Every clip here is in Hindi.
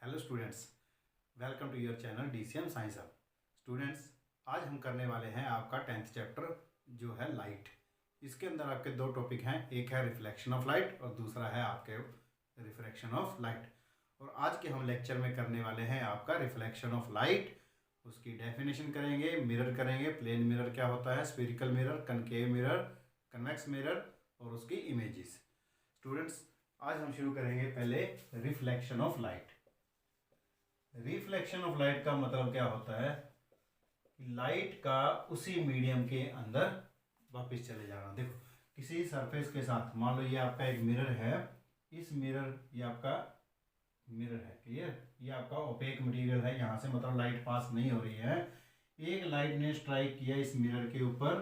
Hello students, welcome to your channel DCM science hub. Students, आज हम करने वाले हैं आपका 10th चैप्टर जो है लाइट। इसके अंदर आपके दो टॉपिक हैं, एक है रिफ्लेक्शन ऑफ लाइट और दूसरा है आपके रिफ्रैक्शन ऑफ लाइट। और आज के हम लेक्चर में करने वाले हैं आपका रिफ्लेक्शन ऑफ लाइट। उसकी डेफिनेशन करेंगे, मिरर करेंगे, प्लेन मिरर क्या होता है, spherical mirror, concave mirror, convex mirror और उसकी इमेजेस। स्टूडेंट्स, आज हम शुरू करेंगे पहले reflection of light. Reflection of light का मतलब क्या होता है कि लाइट का उसी मीडियम के अंदर वापस चले जाना। देखो, किसी सरफेस के साथ, मान लो ये आपका एक मिरर है, इस मिरर, ये आपका मिरर है, क्लियर, ये आपका ओपेक मटेरियल है, यहाँ से मतलब लाइट पास नहीं हो रही है। एक लाइट ने स्ट्राइक किया इस मिरर के ऊपर,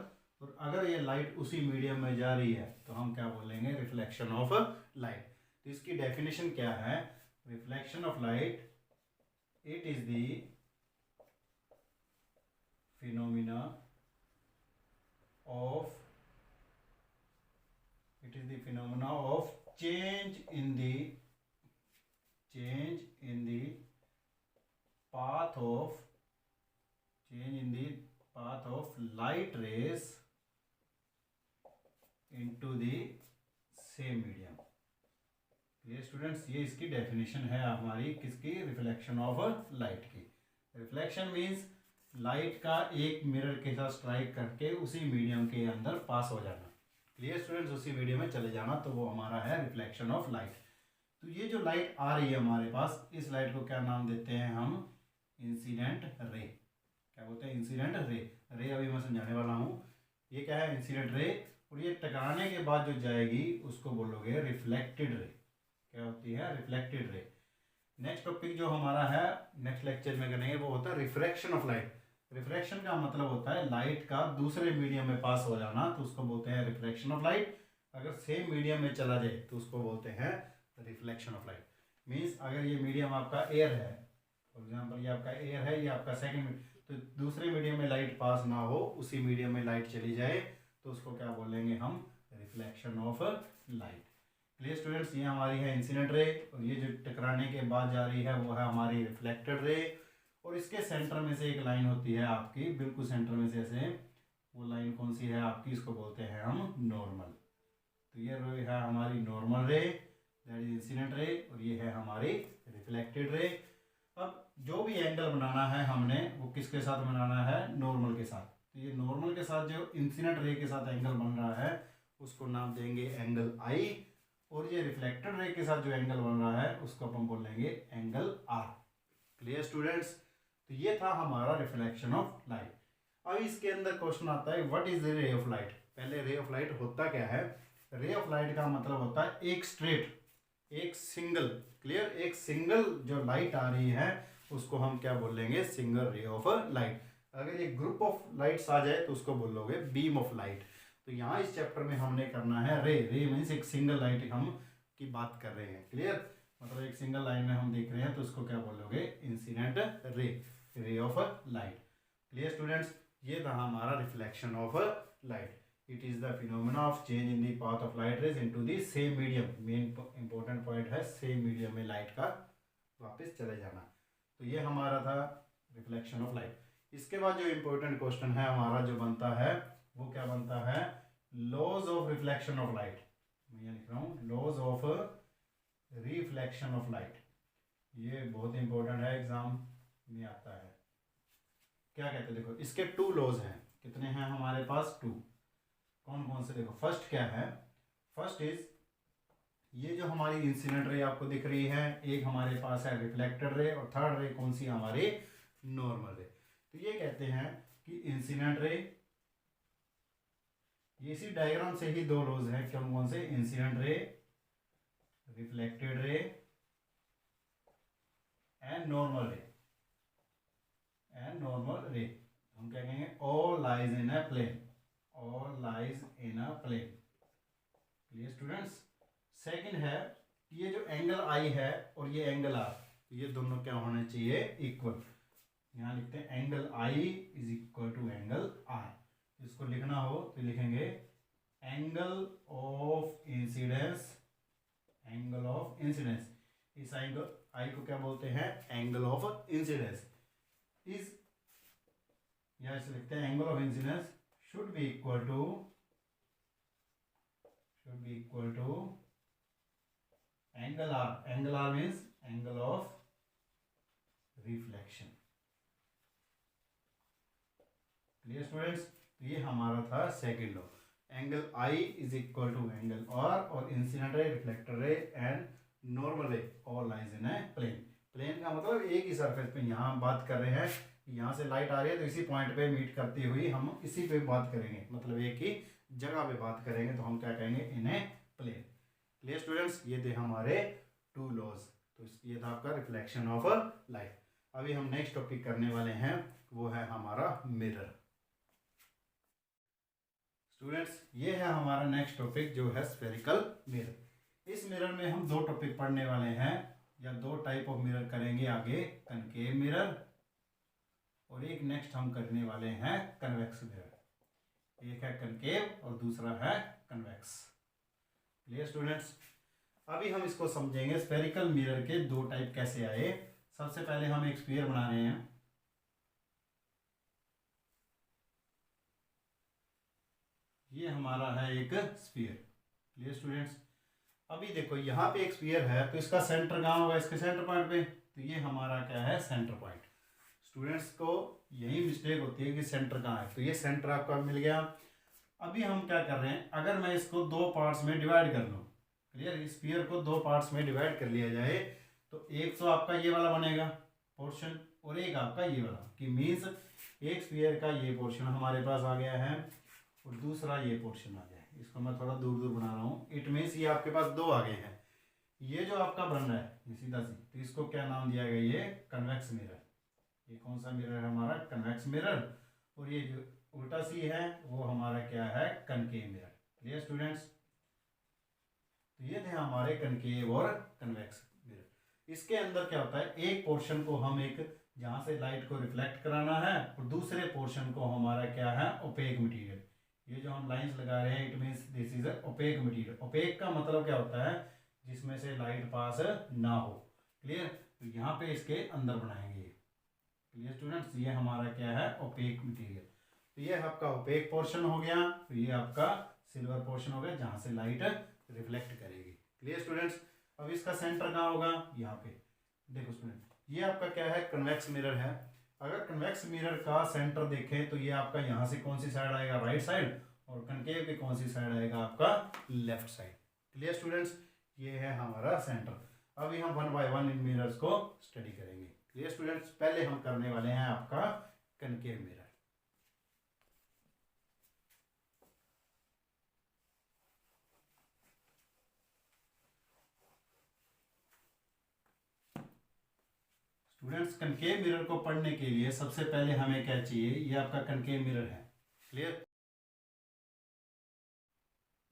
और अगर ये लाइट उसी मीडियम में जा रही है तो हम क्या बोलेंगे, रिफ्लेक्शन ऑफ लाइट। तो इसकी डेफिनेशन क्या है, reflection of light, it is the phenomena of change in the path of light rays into the same medium। ये स्टूडेंट्स, ये इसकी डेफिनेशन है हमारी किसकी, रिफ्लेक्शन ऑफ लाइट की। रिफ्लेक्शन मींस लाइट का एक मिरर के साथ स्ट्राइक करके उसी मीडियम के अंदर पास हो जाना। क्लियर स्टूडेंट्स, उसी मीडियम में चले जाना, तो वो हमारा है रिफ्लेक्शन ऑफ लाइट। तो ये जो लाइट आ रही है हमारे पास, इस लाइट को क्या नाम देते हैं हम, इंसिडेंट रे। क्या बोलते हैं, इंसिडेंट रे अभी मैं समझाने वाला हूँ। ये क्या है, इंसिडेंट रे, और ये टकराने के बाद जो जाएगी उसको बोलोगे रिफ्लेक्टेड रे। क्या होती है, रिफ्लेक्टेड रे। नेक्स्ट टॉपिक जो हमारा है नेक्स्ट लेक्चर में करेंगे वो होता है रिफ्रैक्शन ऑफ लाइट। रिफ्रैक्शन का मतलब होता है लाइट का दूसरे मीडियम में पास हो जाना, तो उसको बोलते हैं रिफ्रैक्शन ऑफ लाइट। अगर सेम मीडियम में चला जाए तो उसको बोलते हैं रिफ्लेक्शन ऑफ लाइट। मीन्स अगर ये मीडियम आपका एयर है, फॉर एग्जाम्पल ये आपका एयर है, ये आपका सेकेंड, तो दूसरे मीडियम में लाइट पास ना हो, उसी मीडियम में लाइट चली जाए, तो उसको क्या बोलेंगे हम, reflection of light. Clear students, ये हमारी है इंसिडेंट रे, और ये जो टकराने के बाद जा रही है वो है हमारी रिफ्लेक्टेड रे। और इसके सेंटर में से एक लाइन होती है आपकी, बिल्कुल सेंटर में से ऐसे, वो लाइन कौन सी है आपकी, इसको बोलते हैं हम नॉर्मल। तो ये रे है हमारी नॉर्मल रे, दैट इज इंसिडेंट रे, और ये है हमारी रिफ्लेक्टेड रे। अब जो भी एंगल बनाना है हमने, वो किसके साथ बनाना है, नॉर्मल के साथ। तो ये नॉर्मल के साथ जो इंसिडेंट रे के साथ एंगल बन रहा है उसको नाम देंगे एंगल आई, और ये रिफ्लेक्टेड रे के साथ जो एंगल बन रहा है उसको हम बोलेंगे एंगल आर। क्लियर स्टूडेंट्स, तो ये था हमारा रिफ्लेक्शन ऑफ लाइट। अब इसके अंदर क्वेश्चन आता है, what is the ray of light. पहले रे ऑफ लाइट होता क्या है, रे ऑफ लाइट का मतलब होता है एक स्ट्रेट, एक सिंगल, क्लियर, एक सिंगल जो लाइट आ रही है उसको हम क्या बोलेंगे, सिंगल रे ऑफ लाइट। अगर ये ग्रुप ऑफ लाइट्स आ जाए तो उसको बोलोगे बीम ऑफ लाइट। तो यहाँ इस चैप्टर में हमने करना है रे मीन्स एक सिंगल लाइट हम की बात कर रहे हैं। क्लियर, मतलब एक सिंगल लाइन में हम देख रहे हैं तो उसको क्या बोलोगे, incident ray of light. Clear students, ये था हमारा reflection of light. It is the phenomena of change in the path of light rays into the same medium. Main important point है सेम मीडियम में लाइट का वापस चले जाना। तो ये हमारा था रिफ्लेक्शन ऑफ लाइट। इसके बाद जो इंपॉर्टेंट क्वेश्चन है हमारा जो बनता है वो क्या बनता है, laws of reflection of light. मैं यहाँ लिख रहा हूँ laws of reflection of light. ये बहुत इंपॉर्टेंट है, एग्जाम में आता है। क्या कहते हैं, देखो इसके टू लॉज हैं। कितने हैं हमारे पास, टू। कौन कौन से, देखो फर्स्ट क्या है, फर्स्ट इज ये जो हमारी इंसिडेंट रे आपको दिख रही है, एक हमारे पास है रिफ्लेक्टेड रे, और थर्ड रे कौन सी, हमारी नॉर्मल रे। तो ये कहते हैं कि इंसिडेंट रे, ये इसी डायग्राम से ही दो लॉज हैं, कौन कौन से, incident ray, reflected ray and normal रे। हम क्या कहेंगे, all lies in a plane, all lies in a plane. Clear students, second है कि ये जो एंगल आई है और ये एंगल आर, ये दोनों क्या होने चाहिए, इक्वल। यहाँ लिखते हैं angle I is equal to angle R. इसको लिखना हो तो लिखेंगे एंगल ऑफ इंसिडेंस, इस एंगल आई को क्या बोलते हैं, एंगल ऑफ इंसिडेंस। इज या इसे लिखते हैं angle of incidence should be equal to angle R. Angle R means angle of reflection. Clear students, ये हमारा था second law. Angle I is equal to angle R और incident ray, reflector ray and normal ray all lies in a plane. Plane का मतलब एक ही सरफेस पे, यहाँ हम बात कर रहे हैं यहाँ से लाइट आ रही है तो इसी पॉइंट पे मीट करती हुई हम इसी पे बात करेंगे, मतलब एक ही जगह पे बात करेंगे, तो हम क्या कहेंगे, इन ए प्लेन। क्लियर स्टूडेंट्स, ये थे हमारे टू लॉज। तो ये था आपका रिफ्लेक्शन ऑफ लाइट। अभी हम नेक्स्ट टॉपिक करने वाले हैं, वो है हमारा मिरर। स्टूडेंट्स, ये है हमारा नेक्स्ट टॉपिक जो है स्फेरिकल मिरर। इस मिरर में हम दो टॉपिक पढ़ने वाले हैं, या दो टाइप ऑफ मिरर करेंगे आगे, कनकेव मिरर और एक नेक्स्ट हम करने वाले हैं कन्वेक्स मिरर। एक है कनकेव और दूसरा है कन्वेक्स। क्लियर स्टूडेंट्स, अभी हम इसको समझेंगे स्फेरिकल मिरर के दो टाइप कैसे आए। सबसे पहले हम एक स्फीयर बना रहे हैं। ये हमारा है एक स्फीयर। क्लियर स्टूडेंट्स, अभी देखो यहाँ पे एक स्फीयर है तो इसका सेंटर कहाँ होगा, इसके सेंटर पॉइंट पे, तो ये हमारा क्या है, सेंटर पॉइंट। स्टूडेंट्स को यही मिस्टेक होती है कि सेंटर कहाँ है, तो ये सेंटर आपका मिल गया। अभी हम क्या कर रहे हैं, अगर मैं इसको दो पार्ट्स में डिवाइड कर लूँ, क्लियर, स्फीयर को दो पार्ट्स में डिवाइड कर लिया जाए, तो एक तो आपका ये वाला बनेगा पोर्शन और एक आपका ये वाला, कि मीन्स एक स्फीयर का ये पोर्शन हमारे पास आ गया है और दूसरा ये पोर्शन आ गया है। इसको मैं थोड़ा दूर दूर बना रहा हूँ। इट मीन्स ये आपके पास दो आ गए हैं। ये जो आपका बन रहा है ये सीधा सी, तो इसको क्या नाम दिया गया, ये कन्वेक्स मिरर। ये कौन सा मिरर है हमारा, कन्वेक्स मिरर। और ये जो उल्टा सी है वो हमारा क्या है, कनकेव मिरर। क्लियर स्टूडेंट्स, तो ये थे हमारे कनकेव और कन्वेक्स मिरर। इसके अंदर क्या होता है, एक पोर्शन को हम एक जहाँ से लाइट को रिफ्लेक्ट कराना है और दूसरे पोर्शन को हमारा क्या है, ओपेक मटेरियल। ये जो हम लाइंस लगा रहे हैं, it means this is opaque material. Opaque का मतलब क्या होता है, जिसमें से लाइट पास ना हो। क्लियर, तो यहाँ पे इसके अंदर बनाएंगे। क्लियर स्टूडेंट्स, ये हमारा क्या है, ओपेक मटेरियल। तो ये आपका ओपेक पोर्शन हो गया, तो ये आपका सिल्वर पोर्शन हो गया जहाँ से लाइट रिफ्लेक्ट करेगी। क्लियर स्टूडेंट्स, अब इसका सेंटर कहाँ होगा, यहाँ पे। देखो स्टूडेंट, ये आपका क्या है, कन्वेक्स मिरर है। अगर कन्वेक्स मिरर का सेंटर देखें तो ये आपका यहाँ से कौन सी साइड आएगा, राइट साइड, और कनकेव की कौन सी साइड आएगा, आपका लेफ्ट साइड। क्लियर स्टूडेंट्स, ये है हमारा सेंटर। अभी हम one by one in mirrors को स्टडी करेंगे। क्लियर स्टूडेंट्स, पहले हम करने वाले हैं आपका concave mirror. Students, concave mirror को पढ़ने के लिए सबसे पहले हमें क्या चाहिए, ये आपका कनकेव मिरर है। क्लियर,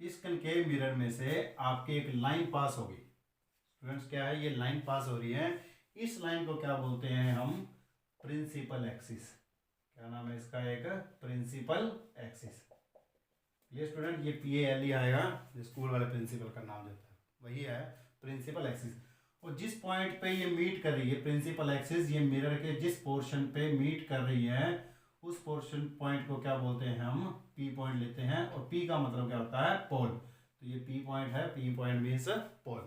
इस कनकेव मिरर में से आपकी एक लाइन पास होगी। स्टूडेंट्स, क्या है, ये लाइन पास हो रही है। इस लाइन को क्या बोलते हैं हम, प्रिंसिपल एक्सिस। क्या नाम है इसका, एक प्रिंसिपल एक्सिस। ये स्टूडेंट, ये PALE आएगा, जो स्कूल वाले प्रिंसिपल का नाम देता है, वही है प्रिंसिपल एक्सिस। और जिस पॉइंट पे ये मीट कर रही है प्रिंसिपल एक्सिस, ये मिरर के जिस पोर्शन पे मीट कर रही है, उस पोर्शन पॉइंट को क्या बोलते हैं, हम P पॉइंट लेते हैं। और P का मतलब क्या होता है, पोल। तो ये P पॉइंट है, P पॉइंट मीन्स पोल।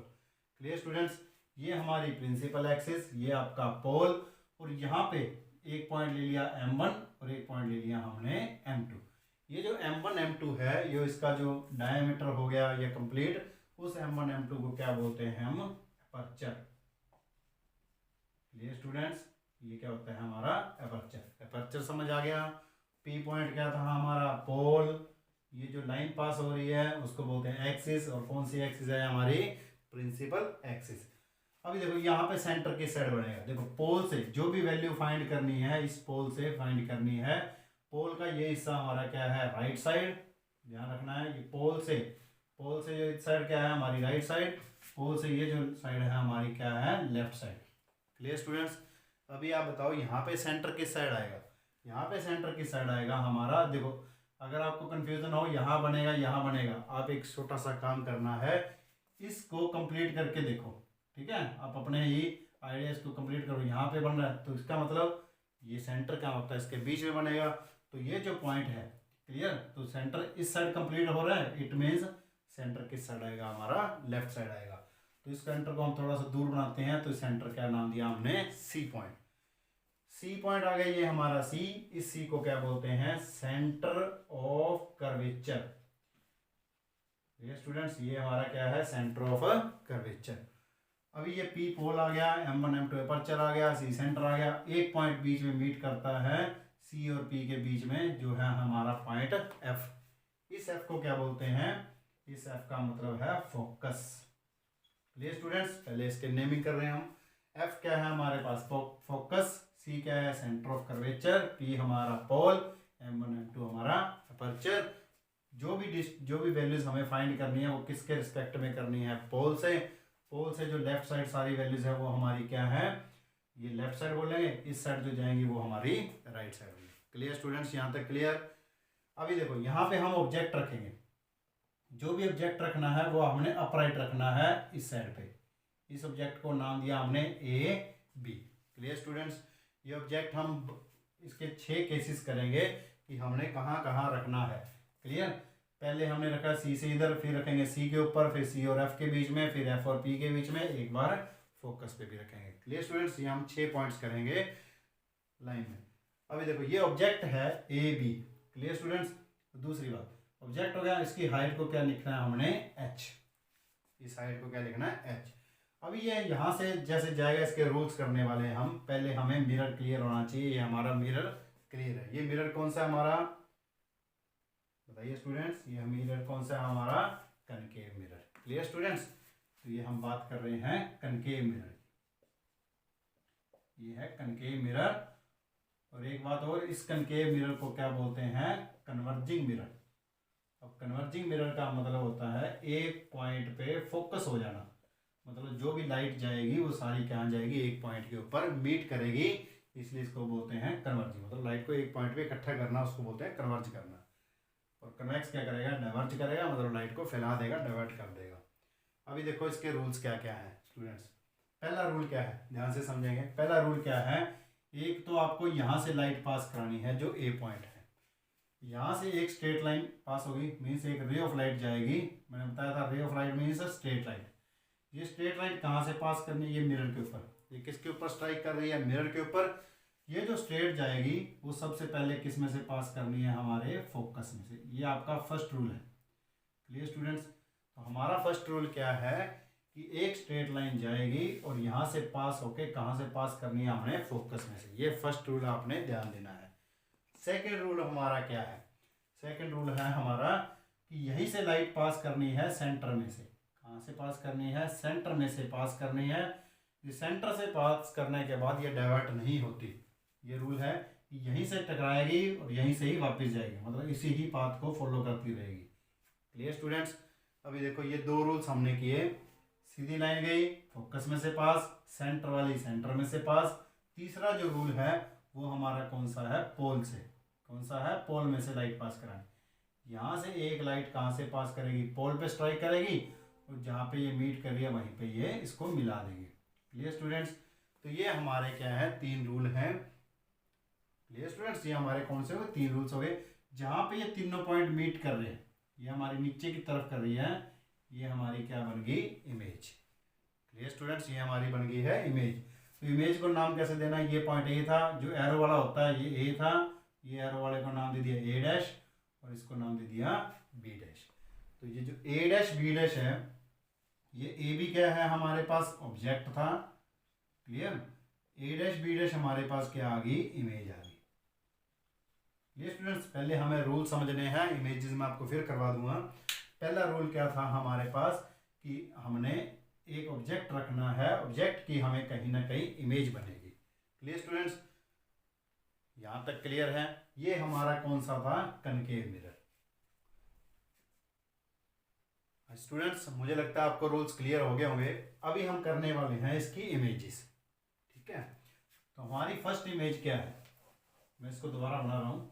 क्लियर स्टूडेंट्स, ये हमारी प्रिंसिपल एक्सिस, ये आपका पोल। और यहाँ पे एक पॉइंट ले लिया M1 और एक पॉइंट ले लिया हमने M2। ये जो M1 M2 है, ये इसका जो डायमीटर हो गया ये कंप्लीट, उस M1 M2 को क्या बोलते हैं हम, अपर्चर। क्लियर स्टूडेंट्स, ये क्या होता है हमारा, अपर्चर। अपर्चर समझ आ गया। P पॉइंट क्या था हमारा, पोल। ये जो लाइन पास हो रही है उसको बोलते हैं एक्सिस, और कौन सी एक्सिस है हमारी, प्रिंसिपल एक्सिस। अभी देखो यहाँ पे सेंटर की साइड बनेगा। देखो पोल से जो भी वैल्यू फाइंड करनी है, इस पोल से फाइंड करनी है। पोल का ये हिस्सा हमारा क्या है, राइट साइड, ध्यान रखना है। ये पोल से जो साइड क्या है हमारी, राइट साइड। पोल से ये जो साइड है हमारी क्या है, लेफ्ट साइड। क्लियर स्टूडेंट्स, अभी आप बताओ यहाँ पे सेंटर किस साइड आएगा, यहाँ पे सेंटर किस साइड आएगा हमारा। देखो, अगर आपको कंफ्यूजन हो, यहाँ बनेगा यहाँ बनेगा, आप एक छोटा सा काम करना है, इसको कंप्लीट करके देखो। ठीक है, आप अपने ही आइडिया इसको कंप्लीट करो, यहाँ पे बन रहा है, तो इसका मतलब ये सेंटर क्या होता है, इसके बीच में बनेगा। तो ये जो पॉइंट है, क्लियर, तो सेंटर इस साइड कंप्लीट हो रहा है, इट मीन्स सेंटर किस साइड आएगा, हमारा लेफ्ट साइड आएगा। तो इस सेंटर को हम थोड़ा सा दूर बनाते हैं, तो सेंटर क्या नाम दिया हमने, सी पॉइंट। सी पॉइंट आ गया ये हमारा सी। इस सी को क्या बोलते हैं, सेंटर ऑफ कर्वेचर। ये स्टूडेंट्स ये हमारा क्या है, सेंटर ऑफ कर्वेचर। अभी ये पी पोल आ गया, M1 M2 अपर्चर आ गया, सी सेंटर आ गया। एक पॉइंट बीच में मीट करता है सी और पी के बीच में, जो है हमारा पॉइंट एफ। इस एफ को क्या बोलते हैं, इस एफ का मतलब है फोकस। चलिए स्टूडेंट्स, पहले इसके नेमिंग कर रहे हैं हम। एफ क्या है हमारे पास, फोकस। सी क्या है, सेंटर ऑफ कर्वेचर। पी हमारा पोल। M1 M2 हमारा अपर्चर। जो भी वैल्यूज हमें फाइंड करनी है वो किसके रिस्पेक्ट में करनी है, पोल से। पोल से जो लेफ्ट साइड सारी वैल्यूज है वो हमारी क्या है, ये लेफ्ट साइड बोलेंगे। इस साइड जो जाएंगी वो हमारी राइट साइड होगी। क्लियर स्टूडेंट्स, यहाँ तक क्लियर। अभी देखो यहाँ पे हम ऑब्जेक्ट रखेंगे, जो भी ऑब्जेक्ट रखना है वो हमने अपराइट रखना है इस साइड पे। इस ऑब्जेक्ट को नाम दिया हमने ए बी। क्लियर स्टूडेंट्स, ये ऑब्जेक्ट हम इसके 6 केसेस करेंगे कि हमने कहाँ कहाँ रखना है। क्लियर, पहले हमने रखा सी से इधर, फिर रखेंगे सी के ऊपर, फिर सी और एफ के बीच में, फिर एफ और पी के बीच में, एक बार फोकस पे भी रखेंगे। क्लियर स्टूडेंट्स, ये हम 6 पॉइंट्स करेंगे लाइन में। अभी देखो ये ऑब्जेक्ट है ए बी। क्लियर स्टूडेंट्स, दूसरी बात, ऑब्जेक्ट हो गया, इसकी हाइट को क्या लिखना है हमने, एच। इस हाइट को क्या लिखना है, एच। अभी ये यहाँ से जैसे जाएगा, इसके रूल्स करने वाले हैं हम। पहले हमें मिरर क्लियर होना चाहिए। ये हमारा मिरर क्लियर है। ये मिरर कौन सा है हमारा, बताइए स्टूडेंट्स, ये मिरर कौन सा है हमारा, कनकेव मिरर। क्लियर स्टूडेंट्स, तो ये हम बात कर रहे हैं कनकेव मिरर की। ये है कनकेव मिरर। और एक बात और, इस कनकेव मिरर को क्या बोलते हैं, कन्वर्जिंग मिरर। अब कन्वर्जिंग मिरर का मतलब होता है एक पॉइंट पे फोकस हो जाना। मतलब जो भी लाइट जाएगी वो सारी कहाँ जाएगी, एक पॉइंट के ऊपर मीट करेगी, इसलिए इसको बोलते हैं कन्वर्जिंग। मतलब लाइट को एक पॉइंट पे इकट्ठा करना, उसको बोलते हैं कन्वर्ज करना। और कन्वेक्स क्या करेगा, डाइवर्ज करेगा, मतलब लाइट को फैला देगा, डाइवर्ट कर देगा। अभी देखो इसके रूल्स क्या क्या हैं स्टूडेंट्स। पहला रूल क्या है, ध्यान से समझेंगे। पहला रूल क्या है, एक तो आपको यहाँ से लाइट पास करानी है, जो ए पॉइंट है। यहाँ से एक स्ट्रेट लाइन पास होगी, मीन्स एक रे ऑफ लाइट जाएगी। मैंने बताया था ray of light means straight light. ये स्ट्रेट लाइट कहाँ से पास करनी है, ये मिरर के ऊपर। ये किसके ऊपर स्ट्राइक कर रही है, मिरर के ऊपर। ये जो स्ट्रेट जाएगी वो सबसे पहले किस में से पास करनी है, हमारे फोकस में से। ये आपका फर्स्ट रूल है। क्लियर स्टूडेंट्स, तो हमारा फर्स्ट रूल क्या है कि एक स्ट्रेट लाइन जाएगी और यहाँ से पास होके कहाँ से पास करनी है, हमने फोकस में से। ये फर्स्ट रूल आपने ध्यान देना है। सेकेंड रूल हमारा क्या है, सेकेंड रूल है हमारा कि यहीं से लाइट पास करनी है सेंटर में से। कहाँ से पास करनी है, सेंटर में से पास करनी है। ये सेंटर से पास करने के बाद ये डाइवर्ट नहीं होती। ये रूल है कि यहीं से टकराएगी और यहीं से ही वापस जाएगी, मतलब इसी ही पाथ को फॉलो करती रहेगी। क्लियर स्टूडेंट्स, अभी देखो ये 2 रूल्स हमने किए। सीधी लाइन गई, फोकस में से पास, सेंटर वाली सेंटर में से पास। तीसरा जो रूल है वो हमारा कौन सा है, पोल से। कौन सा है, पोल में से लाइट पास करानी। यहाँ से एक लाइट कहाँ से पास करेगी, पोल पे स्ट्राइक करेगी, और जहाँ पे ये मीट कर रही है वहीं पे ये इसको मिला देगी। क्लियर स्टूडेंट्स, तो ये हमारे क्या है, 3 रूल हैं। क्लियर स्टूडेंट्स, ये हमारे कौन से हो गए, 3 रूल्स हो गए। जहाँ पे ये तीनों पॉइंट मीट कर रहे हैं, ये हमारी नीचे की तरफ कर रही है, ये हमारी क्या बन गई, इमेज। क्लियर स्टूडेंट्स, ये हमारी बन गई है इमेज। तो इमेज को नाम कैसे देना, ये पॉइंट ए था, जो एरो वाला होता है ये ए था, ये एरो वाले को नाम दे दिया ए डैश, और इसको नाम दे दिया बी डैश। तो ये जो ए डैश बी डैश है, ये ए बी क्या है हमारे पास, ऑब्जेक्ट था। क्लियर, ए डैश बी डैश हमारे पास क्या आ गई, इमेज आ गई। ये स्टूडेंट्स, पहले हमें रूल समझने हैं, इमेजेस में आपको फिर करवा दूंगा। पहला रूल क्या था हमारे पास कि हमने एक ऑब्जेक्ट रखना है, ऑब्जेक्ट की हमें कहीं ना कहीं इमेज बनेगी। क्लियर स्टूडेंट्स, यहां तक क्लियर है। ये हमारा कौन सा था, कनकेव मिरर। स्टूडेंट्स, मुझे लगता है आपको रूल्स क्लियर हो गए होंगे। अभी हम करने वाले हैं इसकी इमेजेस। ठीक है, तो हमारी फर्स्ट इमेज क्या है, मैं इसको दोबारा बना रहा हूं।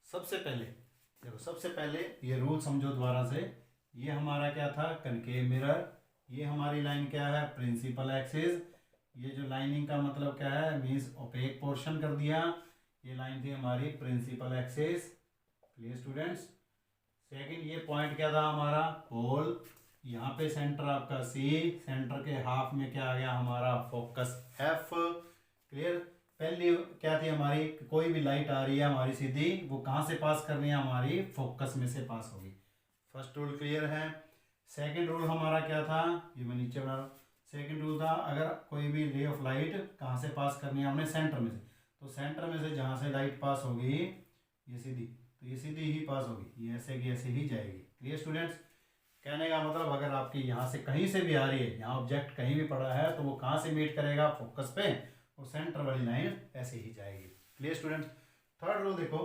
सबसे पहले देखो, सबसे पहले ये रूल समझो दोबारा से। ये हमारा क्या था, कनकेव मिरर। ये हमारी लाइन क्या है, प्रिंसिपल एक्सिस। ये जो लाइनिंग का मतलब क्या है, मीन्स ओपेक पोर्शन कर दिया। ये लाइन थी हमारी principal axis. Clear students. Second ये पॉइंट क्या था हमारा, पोल। यहाँ पे सेंटर आपका सी, सेंटर के हाफ में क्या आ गया हमारा, फोकस एफ। क्लियर। पहली क्या थी हमारी, कोई भी लाइट आ रही है हमारी सीधी, वो कहाँ से पास करनी है, हमारी फोकस में से पास होगी। फर्स्ट रूल क्लियर है। सेकंड रूल हमारा क्या था, ये मैं नीचे बना रहा हूँ। सेकंड रूल था, अगर कोई भी रे ऑफ लाइट कहाँ से पास करनी है हमने, सेंटर में से, तो सेंटर में से जहाँ से लाइट पास होगी ये सीधी, तो ये सीधी ही पास होगी, ये ऐसे की ऐसे ही जाएगी। Clear students. कहने का मतलब अगर आपकी यहाँ से कहीं से भी आ रही है, यहाँ ऑब्जेक्ट कहीं भी पड़ा है, तो वो कहाँ से मीट करेगा, फोकस पे, और सेंटर वाली लाइन ऐसे ही जाएगी। Clear students. थर्ड रूल देखो,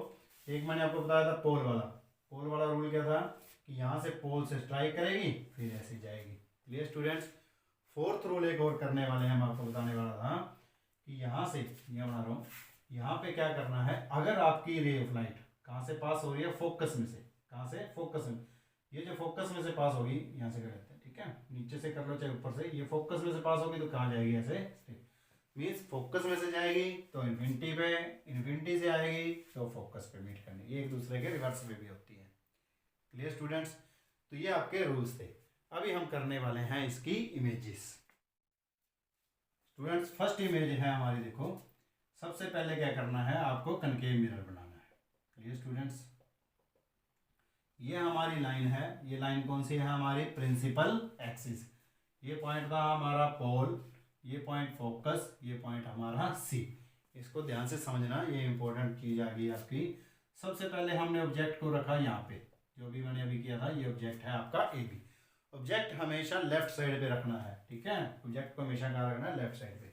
एक मैंने आपको बताया था पोल वाला। पोल वाला रूल क्या था कि यहाँ से पोल से स्ट्राइक करेगी फिर ऐसे जाएगी। Clear students. फोर्थ रूल एक और करने वाले हैं, हम आपको बताने वाला था कि यहाँ से, ये बना रहा हूँ, यहाँ पे क्या करना है, अगर आपकी रे ऑफ लाइट कहाँ से पास हो रही है, फोकस में से, कहाँ से, फोकस में, ये जो फोकस में से पास होगी, यहाँ से कर लेते हैं, ठीक है, नीचे से कर लो चाहे ऊपर से, ये फोकस में से पास होगी तो कहाँ जाएगी, ऐसे मीन्स फोकस में से जाएगी तो इन्फिनिटी पे, इन्फिनिटी से आएगी तो फोकस पे मीट करनी, ये एक दूसरे के रिवर्स में भी होती है। Clear students. तो ये आपके रूल्स थे। अभी हम करने वाले हैं इसकी इमेजेस। स्टूडेंट्स फर्स्ट इमेज है हमारी, देखो सबसे पहले क्या करना है, आपको कनकेव मिरर बनाना है। Clear students. ये हमारी लाइन है, ये लाइन कौन सी है हमारी, प्रिंसिपल एक्सिस। ये पॉइंट था हमारा पोल, ये पॉइंट फोकस, ये पॉइंट हमारा सी। इसको ध्यान से समझना, ये इंपॉर्टेंट चीज आ गई आपकी। सबसे पहले हमने ऑब्जेक्ट को रखा यहाँ पे, जो भी मैंने अभी किया था, ये ऑब्जेक्ट है आपका ए बी। ऑब्जेक्ट हमेशा लेफ्ट साइड पे रखना है, ठीक है, ऑब्जेक्ट को हमेशा कहाँ रखना है, लेफ्ट साइड पे।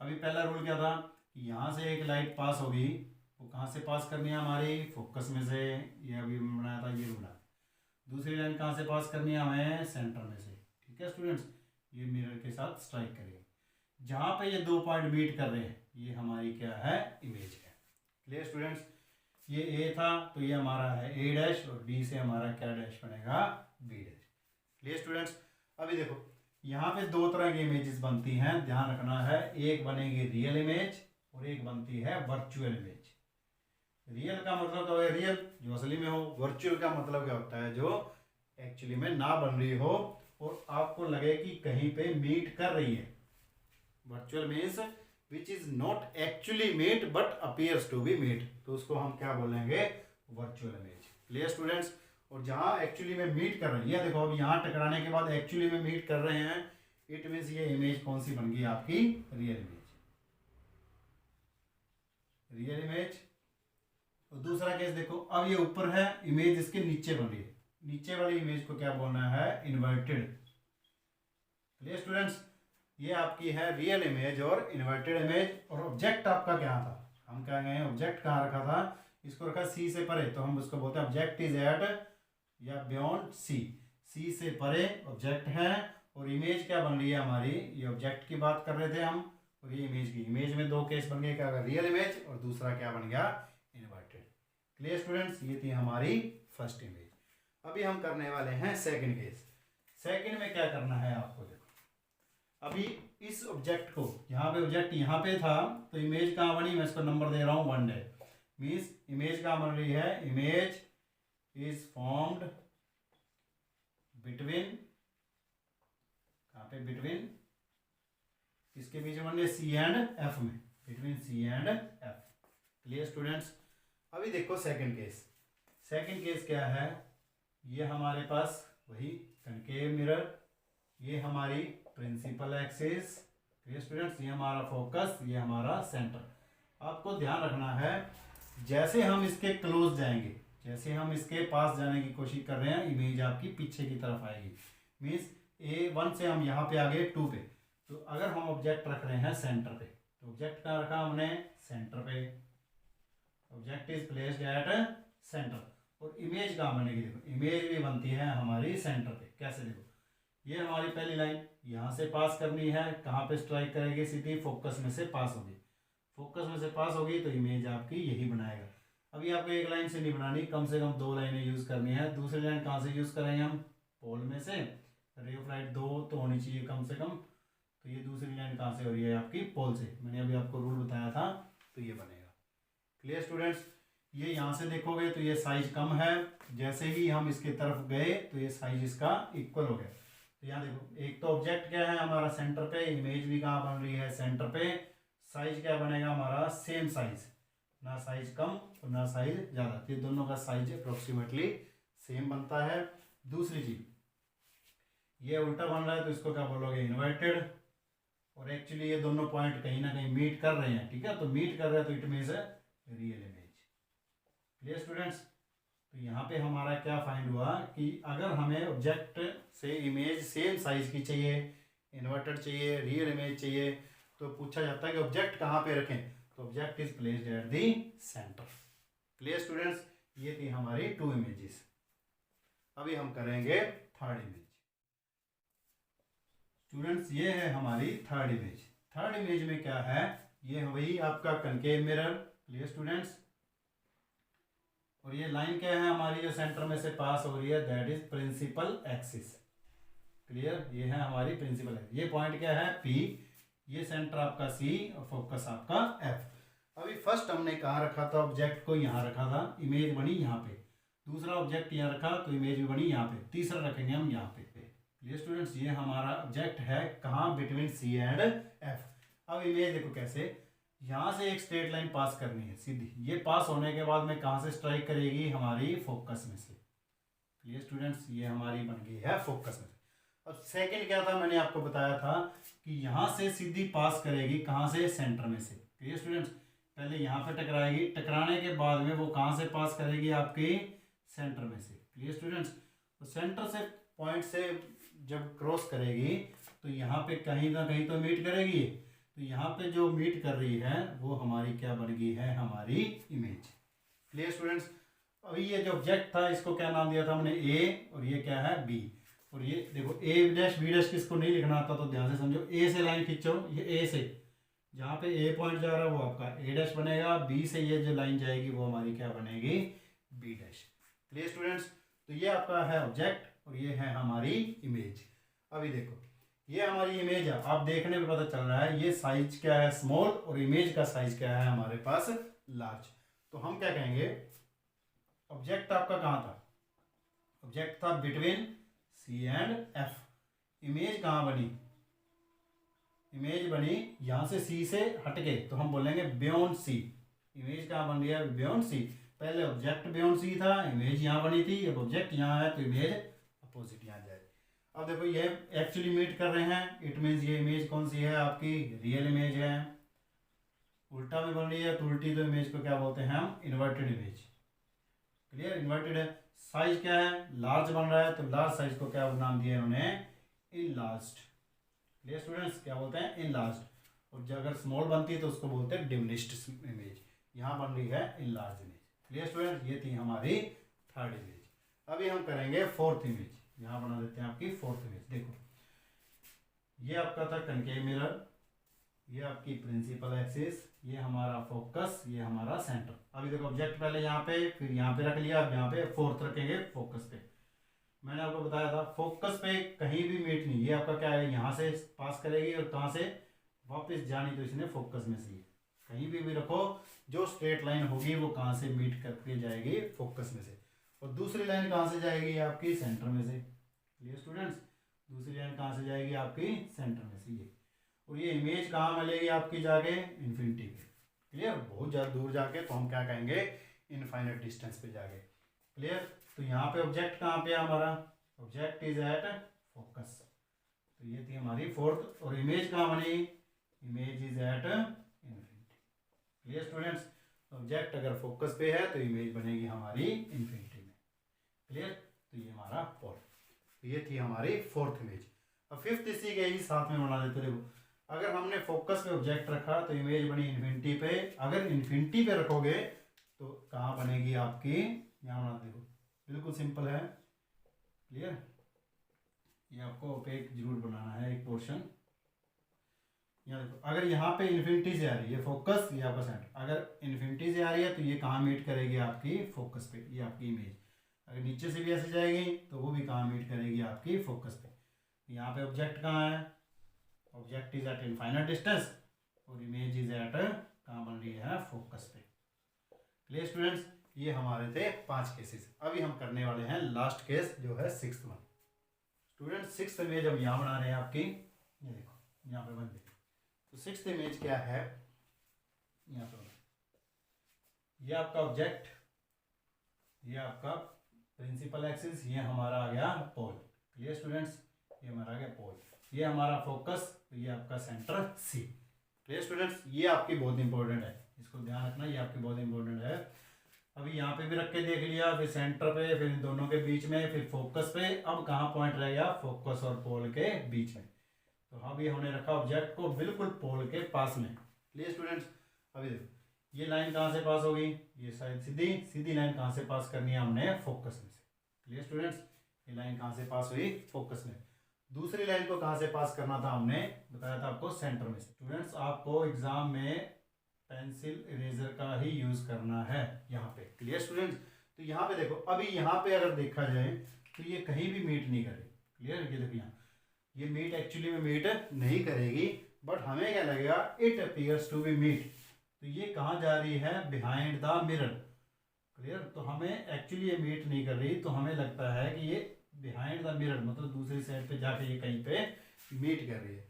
अभी पहला रूल क्या था कि यहाँ से एक लाइट पास होगी, वो कहाँ से पास करनी है हमारी, फोकस में से, ये अभी बनाया था ये बना। दूसरी लाइन कहाँ से पास करनी है हमें, सेंटर में से। ठीक है स्टूडेंट्स। ये मिरर के साथ स्ट्राइक करेगी, जहाँ पे ये दो पॉइंट मीट कर रहे हैं, ये हमारी क्या है, इमेज है। Clear students. ये ए था तो ये हमारा है ए डैश, और बी से हमारा क्या डैश बनेगा, बी डैश। Clear students. अभी देखो यहाँ पे दो तरह की इमेजेस बनती हैं, ध्यान रखना है, एक बनेगी रियल इमेज और एक बनती है वर्चुअल इमेज। रियल का मतलब तो है रियल, जो असली में हो। वर्चुअल का मतलब क्या होता है, जो एक्चुअली में ना बन रही हो और आपको लगे कि कहीं पे मीट कर रही है। Virtual means which is not actually meet but appears to be meet, तो उसको हम क्या बोलेंगे, वर्चुअल इमेज। Clear students. और जहाँ एक्चुअली में मीट कर रही है, देखो अब यहाँ टकराने के बाद एक्चुअली में मीट कर रहे हैं, इट मीन्स ये इमेज कौन सी बन गई आपकी, रियल इमेज। Real image. और दूसरा केस देखो, अब ये ऊपर है, इमेज इसके नीचे बन रही है, नीचे वाली इमेज को क्या बोलना है, इन्वर्टेड। Clear students. ये आपकी है रियल इमेज और इन्वर्टेड इमेज। और ऑब्जेक्ट आपका क्या था, हम क्या गए, ऑब्जेक्ट कहाँ रखा था, इसको रखा सी से परे, तो हम उसको बोलते हैं ऑब्जेक्ट इज एट या बियॉन्ड सी। सी से परे ऑब्जेक्ट है, और इमेज क्या बन रही है हमारी, ये ऑब्जेक्ट की बात कर रहे थे हम, और ये इमेज की। इमेज में दो केस बन गए, क्या, रियल इमेज और दूसरा क्या बन गया, इन्वर्टेड। Clear students. ये थी हमारी फर्स्ट इमेज। अभी हम करने वाले हैं सेकंड केस। सेकंड में क्या करना है आपको, देखो अभी इस ऑब्जेक्ट को, यहाँ पे ऑब्जेक्ट यहाँ पे था, तो इमेज कहाँ बनी, मैं इसको नंबर दे रहा हूँ 1 डे, मीन्स इमेज कहाँ बन रही है, इमेज इज फॉर्म्ड बिटवीन, कहाँ पे, बिटवीन, किसके बीच में बन रही है, सी एंड एफ में, between C and F. Clear students. अभी देखो सेकंड केस। सेकंड केस क्या है, ये हमारे पास वही कनकेव मिरर, ये हमारी प्रिंसिपल एक्सिस। Clear students. ये हमारा फोकस, ये हमारा सेंटर। आपको ध्यान रखना है, जैसे हम इसके क्लोज जाएंगे, जैसे हम इसके पास जाने की कोशिश कर रहे हैं, इमेज आपकी पीछे की तरफ आएगी। मीन्स A1 से हम यहाँ पे आ गए 2 पे, तो अगर हम ऑब्जेक्ट रख रहे हैं सेंटर पे, तो ऑब्जेक्ट कहाँ रखा हमने, सेंटर पे। Object is placed at centre. और इमेज कहाँ बनेगी, देखो इमेज भी बनती है हमारी सेंटर पे। कैसे, देखो ये हमारी पहली लाइन यहाँ से पास करनी है, कहाँ पे स्ट्राइक करेगी, सीधी फोकस में से पास होगी। फोकस में से पास होगी तो इमेज आपकी यही बनाएगा। अभी आपको एक लाइन से नहीं बनानी, कम से कम 2 लाइनें यूज़ करनी है। दूसरी लाइन कहाँ से यूज़ करेंगे हम, पोल में से, रे ऑफ लाइट 2 तो होनी चाहिए कम से कम। तो ये दूसरी लाइन कहाँ से हो रही है आपकी पोल से, मैंने अभी आपको रूल बताया था, तो ये बनेगा। क्लियर स्टूडेंट्स, ये यहाँ से देखोगे तो ये साइज कम है, जैसे ही हम इसके तरफ गए तो ये साइज इसका इक्वल हो गया। तो यहाँ देखो, एक तो ऑब्जेक्ट क्या है हमारा सेंटर पे, इमेज भी कहाँ बन रही है सेंटर पे, साइज क्या बनेगा हमारा सेम साइज, ना साइज कम और ना साइज ज़्यादा, तो ये दोनों का साइज अप्रोक्सीमेटली सेम बनता है। दूसरी चीज, ये उल्टा बन रहा है तो इसको क्या बोलोगे इन्वर्टेड, और एक्चुअली ये दोनों पॉइंट कहीं ना कहीं मीट कर रहे हैं, ठीक है, तो मीट कर रहे हैं तो it means real image. Clear students, तो यहाँ पे हमारा क्या फाइंड हुआ कि अगर हमें ऑब्जेक्ट से इमेज सेम साइज की चाहिए, इन्वर्टेड चाहिए, रियल इमेज चाहिए, तो पूछा जाता है कि ऑब्जेक्ट कहाँ पे रखें, तो object is placed at the centre. Clear students, ये थी हमारी 2 इमेजेस। अभी हम करेंगे थर्ड इमेज। स्टूडेंट्स, ये है हमारी थर्ड इमेज। थर्ड इमेज में क्या है, ये वही आपका कनकेव मिरर। क्लियर स्टूडेंट्स, और ये लाइन क्या है हमारी जो सेंटर में से पास हो रही है, that is principal axis. Clear, ये है हमारी प्रिंसिपल एक्सिस। ये पॉइंट क्या है P, ये सेंटर आपका C और फोकस आपका F। अभी फर्स्ट हमने कहाँ रखा था ऑब्जेक्ट को, यहाँ रखा था, इमेज बनी यहाँ पे। दूसरा ऑब्जेक्ट यहाँ रखा तो इमेज भी बनी यहाँ पे। तीसरा रखेंगे हम यहाँ पे। ये स्टूडेंट्स, ये हमारा ऑब्जेक्ट है कहाँ, बिटवीन C एंड F। अब इमेज देखो कैसे, यहाँ से एक स्ट्रेट लाइन पास करनी है सीधी, ये पास होने के बाद में कहाँ से स्ट्राइक करेगी, हमारी फोकस में से। ये स्टूडेंट्स, ये हमारी बन गई है फोकस में से। अब सेकंड क्या था, मैंने आपको बताया था कि यहाँ से सीधी पास करेगी, कहाँ से, सेंटर में से। ये स्टूडेंट्स, पहले यहाँ पे टकराएगी, टकराने के बाद में वो कहाँ से पास करेगी, आपके सेंटर में से। क्लियर स्टूडेंट्स, तो सेंटर से पॉइंट से जब क्रॉस करेगी तो यहाँ पे कहीं ना कहीं तो मीट करेगी, तो यहाँ पे जो मीट कर रही है वो हमारी क्या बन गई है, हमारी इमेज। क्लियर स्टूडेंट्स, अभी ये जो ऑब्जेक्ट था इसको क्या नाम दिया था हमने, A, और ये क्या है B। और ये देखो A डैश B डैश किसको नहीं लिखना आता तो ध्यान से समझो, A से लाइन खींचो, ये A से जहाँ पे A पॉइंट जा रहा है वो आपका A डैश बनेगा, B से ये जो लाइन जाएगी वो हमारी क्या बनेगी, B डैश। क्लियर स्टूडेंट्स, तो ये आपका है ऑब्जेक्ट और ये है हमारी इमेज। अभी देखो, ये हमारी इमेज है, आप देखने पे पता चल रहा है ये साइज क्या है, स्मॉल, और इमेज का साइज क्या है हमारे पास, लार्ज। तो हम क्या कहेंगे, ऑब्जेक्ट आपका कहाँ था, ऑब्जेक्ट था between C and F। Image कहाँ बनी, इमेज बनी यहाँ से C से हटके, तो हम बोलेंगे बियॉन्ड C। इमेज कहाँ बन रही है, बियॉन्ड C। पहले ऑब्जेक्ट बियॉन्ड C था, इमेज यहाँ बनी थी, अब ऑब्जेक्ट यहाँ है तो इमेज अपोजिट यहाँ जाए। अब देखो ये एक्चुअली मीट कर रहे हैं, इट मीन्स ये इमेज कौन सी है आपकी, रियल इमेज है। उल्टा में बन रही है तो उल्टी तो इमेज को क्या बोलते हैं हम, इन्वर्टेड इमेज। क्लियर, इन्वर्टेड है। साइज क्या है, लार्ज बन रहा है तो लार्ज साइज को क्या नाम दिया उन्होंने, इनलार्ज्ड। क्लियर स्टूडेंट्स, क्या बोलते हैं, इनलार्ज्ड। और जो अगर स्मॉल बनती है तो उसको बोलते हैं डिमिनिश्ड इमेज। यहाँ बन रही है इनलार्ज इमेज। क्लियर स्टूडेंट्स, ये थी हमारी थर्ड इमेज। अभी हम करेंगे फोर्थ इमेज, यहाँ बना देते हैं आपकी फोर्थ इमेज। देखो ये आपका था कनकेव मिरर, ये आपकी प्रिंसिपल एक्सिस, ये हमारा फोकस, ये हमारा सेंटर। अभी देखो ऑब्जेक्ट पहले यहाँ पे, फिर यहाँ पे रख लिया, अब यहाँ पे फोर्थ रखेंगे फोकस पे। मैंने आपको बताया था फोकस पे कहीं भी मीट नहीं, ये आपका क्या है, यहाँ से पास करेगी और कहाँ से वापस जानी, तो इसने फोकस में से कहीं भी रखो, जो स्ट्रेट लाइन होगी वो कहाँ से मीट करके जाएगी, फोकस में से। और दूसरी लाइन कहाँ से जाएगी, आपकी सेंटर में से। क्लियर स्टूडेंट्स, दूसरी लाइन कहाँ से जाएगी, आपकी सेंटर में से ये। और ये इमेज कहाँ मिलेगी आपकी, जाके इन्फिनिटी पे। क्लियर, बहुत ज़्यादा दूर जाके तो हम क्या कहेंगे, इनफाइनाइट डिस्टेंस पे जाके। क्लियर, तो यहाँ पे ऑब्जेक्ट कहाँ पे है हमारा, ऑब्जेक्ट इज एट फोकस। तो ये थी हमारी फोर्थ। और इमेज कहाँ बनी, image is at infinity. Clear students, object अगर फोकस पे है तो इमेज बनेगी हमारी इन्फिनिटी में। क्लियर, तो ये हमारा फोर्थ, तो ये थी हमारी फोर्थ इमेज। अब फिफ्थ इसी के ही साथ में बना देते। देखो अगर हमने फोकस पे ऑब्जेक्ट रखा तो इमेज बनी इन्फिनिटी पे, अगर इन्फिनिटी पे रखोगे तो कहाँ बनेगी आपकी, यहाँ बना देखो, बिल्कुल सिंपल है। क्लियर, ये आपको ओपेक जरूर बनाना है एक पोर्शन। यहाँ देखो, अगर यहाँ पे इन्फिनिटी से आ रही है फोकस, ये आपका सेंटर, अगर इन्फिनिटी से आ रही है तो ये कहाँ मीट करेगी, आपकी फोकस पे, ये आपकी इमेज। अगर नीचे से भी ऐसे जाएगी तो वो भी कहाँ मीट करेगी, आपकी फोकस पे। यहाँ पे ऑब्जेक्ट कहाँ है, object is eight infinite distance और इमेज इज एट कहाँ बन रही है, फोकस पे। क्लियर स्टूडेंट्स, ये हमारे थे 5 केसेस। अभी हम करने वाले हैं लास्ट केस जो है 6th one. Student 6th image हम यहाँ बना रहे हैं आपकी, ये देखो यहाँ पे बन गई। तो 6th इमेज क्या है, यहाँ पे ये आपका ऑब्जेक्ट, ये आपका प्रिंसिपल एक्सिस, ये हमारा आ गया पोल। क्लियर स्टूडेंट्स, ये हमारा आ गया पोल, ये हमारा फोकस, ये आपका सेंटर सी। क्लियर स्टूडेंट्स, ये आपकी बहुत इंपॉर्टेंट है, इसको ध्यान रखना, ये आपकी बहुत इंपॉर्टेंट है। अभी यहाँ पे भी रख के देख लिया, फिर सेंटर पे, फिर इन दोनों के बीच में, फिर फोकस पे। अब कहाँ पॉइंट रह गया, फोकस और पोल के बीच में। तो अभी हमने रखा ऑब्जेक्ट को बिल्कुल पोल के पास में। क्लियर स्टूडेंट्स, अभी देखो ये लाइन कहाँ से पास होगी, ये शायद सीधी सीधी लाइन कहाँ से पास करनी है हमने, फोकस में से। क्लियर स्टूडेंट्स, ये लाइन कहाँ से पास हुई, फोकस में। दूसरी लाइन को कहाँ से पास करना था, हमने बताया था आपको, सेंटर में से। स्टूडेंट्स, आपको एग्जाम में पेंसिल इरेजर का ही यूज करना है यहाँ पे। क्लियर स्टूडेंट्स, तो यहाँ पे देखो, अभी यहाँ पे अगर देखा जाए तो ये कहीं भी मीट नहीं करेगी। क्लियर, ये देखो यहाँ ये मीट एक्चुअली में मीट नहीं करेगी, बट हमें क्या लगेगा, it appears to be meet. तो ये कहाँ जा रही है, बिहाइंड द मिरर। क्लियर, तो हमें एक्चुअली ये मीट नहीं कर रही, तो हमें लगता है कि ये बिहाइंड द मिरर, मतलब दूसरी साइड पे जाके ये कहीं पे मीट कर रही है।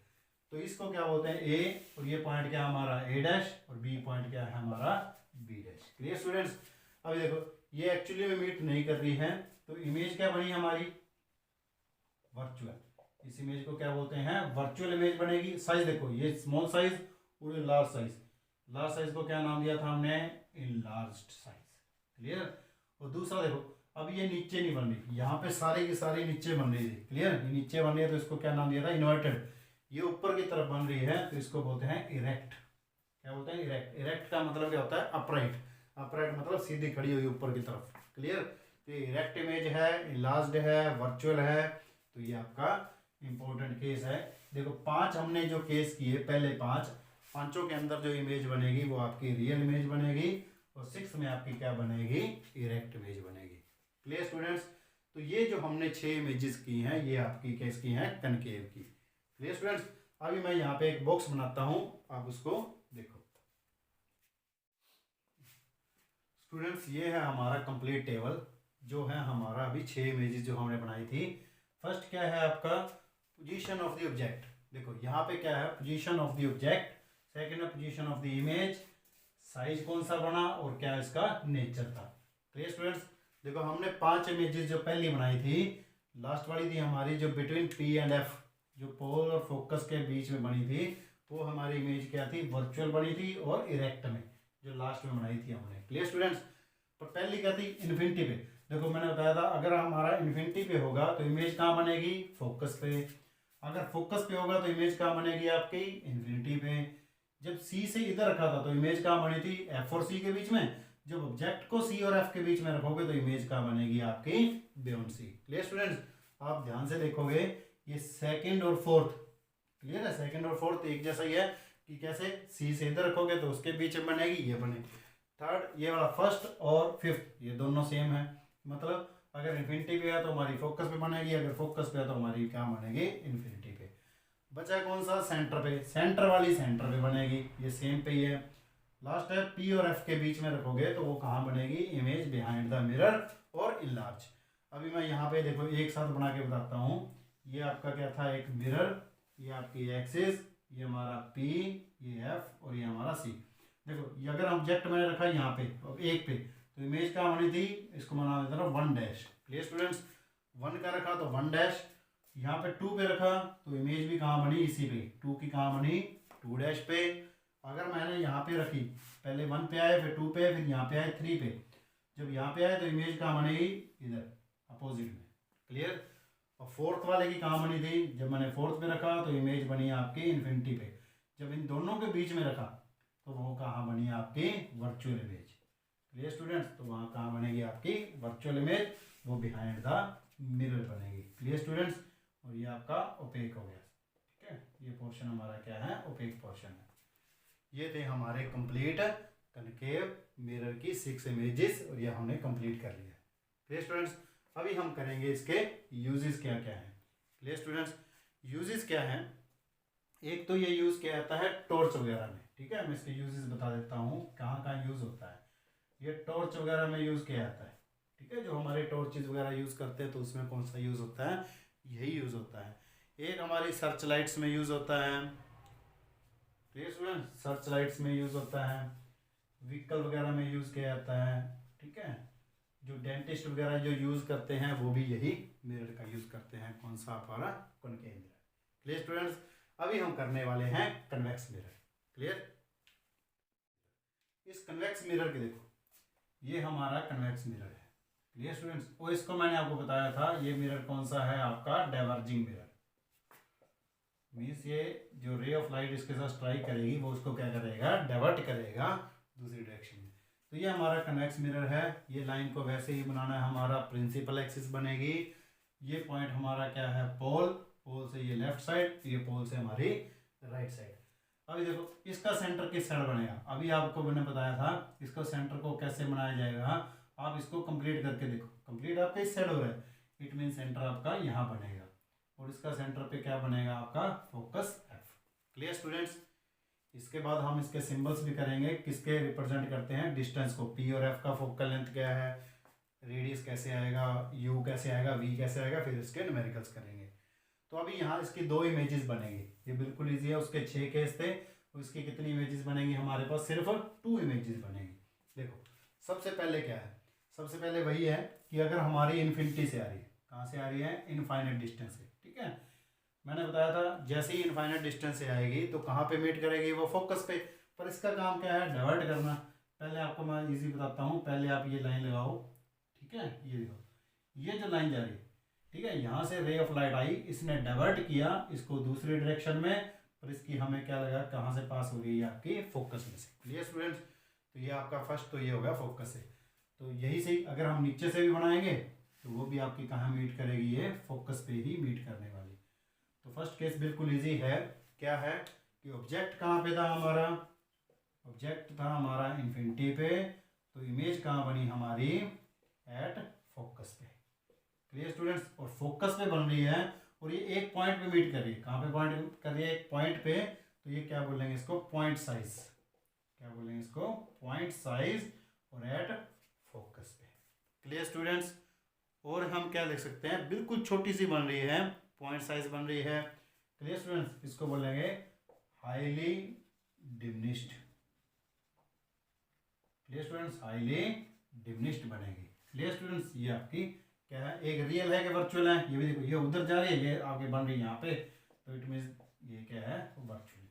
तो इसको क्या बोलते हैं, ए, और ये पॉइंट क्या हमारा ए डैश, और बी पॉइंट क्या है हमारा बी डैश। क्लियर स्टूडेंट्स, अभी देखो ये एक्चुअली में मीट नहीं कर रही है, तो इमेज क्या बनी हमारी, वर्चुअल। इस इमेज को क्या बोलते हैं, वर्चुअल इमेज बनेगी। साइज देखो, ये स्मॉल साइज और ये लार्ज साइज। लार्ज साइज को क्या नाम दिया था हमने, इनलार्ज्ड साइज। क्लियर, और दूसरा देखो, अब ये नीचे नहीं बन रही, यहाँ पे सारी की सारी नीचे बन रही थी। क्लियर, ये नीचे बन रही है, तो इसको क्या नाम दिया था, इन्वर्टेड। ये ऊपर की तरफ बन रही है, तो इसको बोलते हैं इरेक्ट। क्या बोलते हैं, इरेक्ट। इरेक्ट का मतलब क्या होता है, अपराइट। अपराइट मतलब सीधी खड़ी हुई ऊपर की तरफ। क्लियर, तो ये इरेक्ट इमेज है, इनलार्ज्ड है, वर्चुअल है। तो ये आपका इंपॉर्टेंट केस है। देखो 5 हमने जो केस किए, पहले 5 के अंदर जो इमेज बनेगी वो आपकी रियल इमेज बनेगी, और 6 में आपकी क्या बनेगी, इरेक्ट इमेज बनेगी। क्लियर स्टूडेंट्स, तो ये जो हमने 6 इमेजेस की हैं, ये आपकी केस की हैं कनकेव की। क्लियर स्टूडेंट्स, अभी मैं यहाँ पे एक बॉक्स बनाता हूँ, आप उसको देखो। स्टूडेंट्स, ये है हमारा कंप्लीट टेबल, जो है हमारा अभी 6 इमेजेस जो हमने बनाई थी। फर्स्ट क्या है आपका, पोजीशन ऑफ द ऑब्जेक्ट। देखो यहाँ पे क्या है, position of the object. Second है position of the image, size कौन सा बना और क्या इसका नेचर था। क्लियर स्टूडेंट्स, देखो हमने 5 इमेजेस जो पहली बनाई थी, लास्ट वाली थी हमारी जो बिटवीन पी एंड एफ, जो पोल और फोकस के बीच में बनी थी, वो हमारी इमेज क्या थी, वर्चुअल बनी थी, और इरेक्ट में जो लास्ट में बनाई थी हमने। क्लियर स्टूडेंट्स, पर पहली क्या थी, इन्फिनिटी पे। देखो मैंने बताया था, अगर हमारा इन्फिनिटी पे होगा तो इमेज कहाँ बनेगी, फोकस पे। अगर फोकस पे होगा तो इमेज कहाँ बनेगी आपकी, इन्फिनिटी पे। जब सी से इधर रखा था तो इमेज कहाँ बनी थी, एफ और सी के बीच में। जब ऑब्जेक्ट को सी और एफ के बीच में रखोगे तो इमेज कहाँ बनेगी आपकी, बियॉन्ड सी। क्लियर स्टूडेंट्स, आप ध्यान से देखोगे, ये सेकंड और फोर्थ, क्लियर है, सेकंड और फोर्थ एक जैसा ही है कि कैसे, सी से इधर रखोगे तो उसके बीच में बनेगी, ये बनेगी। थर्ड, ये वाला फर्स्ट और फिफ्थ, ये दोनों सेम है। मतलब अगर इन्फिनिटी पे है तो हमारी फोकस पे बनेगी, अगर फोकस पे है तो हमारी क्या बनेगी, इन्फिनिटी पे। बचा कौन सा, सेंटर पे। सेंटर वाली सेंटर पे बनेगी, ये सेम पे ही है। लास्ट है, पी और एफ के बीच में रखोगे तो वो कहाँ बनेगी, इमेज बिहाइंड द मिरर और इनलार्ज। अभी मैं यहाँ पे देखो एक साथ बना के बताता हूँ। ये आपका क्या था, एक मिरर, ये आपकी एक्सिस, ये हमारा पी, ये एफ और ये हमारा सी। देखो ये अगर ऑब्जेक्ट मैंने रखा यहाँ पे और एक पे, तो इमेज कहाँ बनी थी, इसको बना देता हूँ 1 डैश। क्लियर स्टूडेंट्स, 1 का रखा तो 1 डैश। यहाँ पे 2 पे रखा तो इमेज भी कहाँ बनी, इसी पे। 2 की कहाँ बनी, 2 डैश पे। अगर मैंने यहाँ पे रखी, पहले 1 पे आए, फिर 2 पे, फिर यहाँ पे आए 3 पे। जब यहाँ पे आए तो इमेज कहाँ बनेगी, इधर अपोजिट में। क्लियर, और फोर्थ वाले की कहाँ बनी थी, जब मैंने फोर्थ पे रखा तो इमेज बनी आपकी इन्फिनिटी पे। जब इन दोनों के बीच में रखा तो वो कहाँ बनी आपकी, वर्चुअल इमेज। क्लियर स्टूडेंट्स, तो वहाँ कहाँ बनेगी आपकी वर्चुअल इमेज, वो बिहाइंड द मिरर बनेगी। क्लियर स्टूडेंट्स, और ये आपका ओपेक हो गया। ठीक है, ये पोर्शन हमारा क्या है, ओपेक पोर्शन है। ये थे हमारे कंप्लीट कनकेव मिरर की 6 इमेजेस, और ये हमने कंप्लीट कर लिया। क्लियर स्टूडेंट्स, अभी हम करेंगे इसके यूजेस क्या क्या हैं। क्लियर स्टूडेंट्स, यूजेस क्या हैं, एक तो ये यूज़ किया जाता है टॉर्च वगैरह में, ठीक है, मैं इसके यूजेस बता देता हूँ कहाँ कहाँ यूज़ होता है। ये टॉर्च वगैरह में यूज़ किया जाता है, ठीक है, जो हमारे टॉर्चेज वगैरह यूज़ करते हैं तो उसमें कौन सा यूज़ होता है, यही यूज़ होता है। एक हमारी सर्च लाइट्स में यूज़ होता है, ठीक है, सर्च लाइट्स में यूज़ होता है, व्हीकल वगैरह में यूज़ किया जाता है, ठीक है, जो डेंटिस्ट वगैरह जो यूज़ करते हैं वो भी यही मिरर का यूज़ करते हैं, कौन सा हमारा कॉनकेव मिरर। क्लियर स्टूडेंट्स, अभी हम करने वाले हैं कन्वेक्स मिरर। क्लियर, इस कन्वेक्स मिरर के देखो, ये हमारा कन्वेक्स मिरर है। क्लियर स्टूडेंट्स, और इसको मैंने आपको बताया था ये मिरर कौन सा है, आपका डाइवर्जिंग मिरर। मीन्स ये जो रे ऑफ लाइट इसके साथ स्ट्राइक करेगी वो उसको क्या करेगा, डाइवर्ट करेगा दूसरी डायरेक्शन में। तो ये हमारा कन्वेक्स मिरर है। ये लाइन को वैसे ही बनाना है, हमारा प्रिंसिपल एक्सिस बनेगी। ये पॉइंट हमारा क्या है, पोल, पोल से ये लेफ्ट साइड, ये पोल से हमारी राइट साइड। अभी देखो इसका सेंटर किस साइड बनेगा, अभी आपको मैंने बताया था इसको सेंटर को कैसे बनाया जाएगा। आप इसको कंप्लीट करके देखो, कंप्लीट आपका इस साइड हो रहा है, इट मीन सेंटर आपका यहाँ बनेगा, और इसका सेंटर पे क्या बनेगा आपका, फोकस एफ। क्लियर स्टूडेंट्स, इसके बाद हम इसके सिंबल्स भी करेंगे, किसके रिप्रेजेंट करते हैं, डिस्टेंस को। पी और एफ का फोकल लेंथ क्या है, रेडियस कैसे आएगा, यू कैसे आएगा, वी कैसे आएगा, फिर इसके न्यूमेरिकल्स करेंगे। तो अभी यहाँ इसकी 2 इमेजेस बनेंगी, ये बिल्कुल ईजी है। उसके 6 केस थे, तो इसकी कितनी इमेजेस बनेंगी, हमारे पास सिर्फ 2 इमेजेस बनेंगी। देखो सबसे पहले क्या है, सबसे पहले वही है कि अगर हमारी इन्फिनिटी से आ रही है, कहाँ से आ रही है, इनफाइनाइट डिस्टेंस से, ठीक है। मैंने बताया था जैसे ही इनफाइनाइट डिस्टेंस से आएगी तो कहाँ पे मीट करेगी, वो फोकस पे। पर इसका काम क्या है, डाइवर्ट करना। पहले आपको मैं इजी बताता हूँ, पहले आप ये लाइन लगाओ, ठीक है, ये देखो, ये जो लाइन जा रही है, ठीक है, यहाँ से रे ऑफ लाइट आई, इसने डाइवर्ट किया इसको दूसरी डायरेक्शन में, पर इसकी हमें क्या लगा, कहाँ से पास हो गई, आपकी फोकस में से। क्लियर स्टूडेंट्स, तो ये आपका फर्स्ट तो ये होगा फोकस से। तो यही से अगर हम नीचे से भी बनाएंगे तो वो भी आपकी कहाँ मीट करेगी, ये फोकस पे ही मीट करने वाली। तो फर्स्ट केस बिल्कुल इजी है, क्या है कि ऑब्जेक्ट कहाँ पे था हमारा, ऑब्जेक्ट था हमारा इन्फिनिटी पे, तो इमेज कहाँ बनी हमारी, एट फोकस पे। क्लियर स्टूडेंट्स, और फोकस पे बन रही है और ये एक पॉइंट पे मीट कर रही है, कहाँ पे पॉइंट कर रही है, एक पॉइंट पे। तो ये क्या बोलेंगे इसको, पॉइंट साइज, क्या बोलेंगे इसको, पॉइंट साइज, और एट फोकस पे। क्लियर स्टूडेंट्स, और हम क्या लिख सकते हैं, बिल्कुल छोटी सी बन रही है, पॉइंट साइज बन रही है। क्लियर स्टूडेंट्स, इसको बोलेंगे highly diminished. Clear students, highly diminished बनेगी। क्लियर स्टूडेंट्स, ये आपकी क्या है, एक रियल है कि वर्चुअल है, ये भी देखो, ये उधर जा रही है, ये आगे बन रही है यहाँ पे, तो इट मीन ये क्या है, वर्चुअल।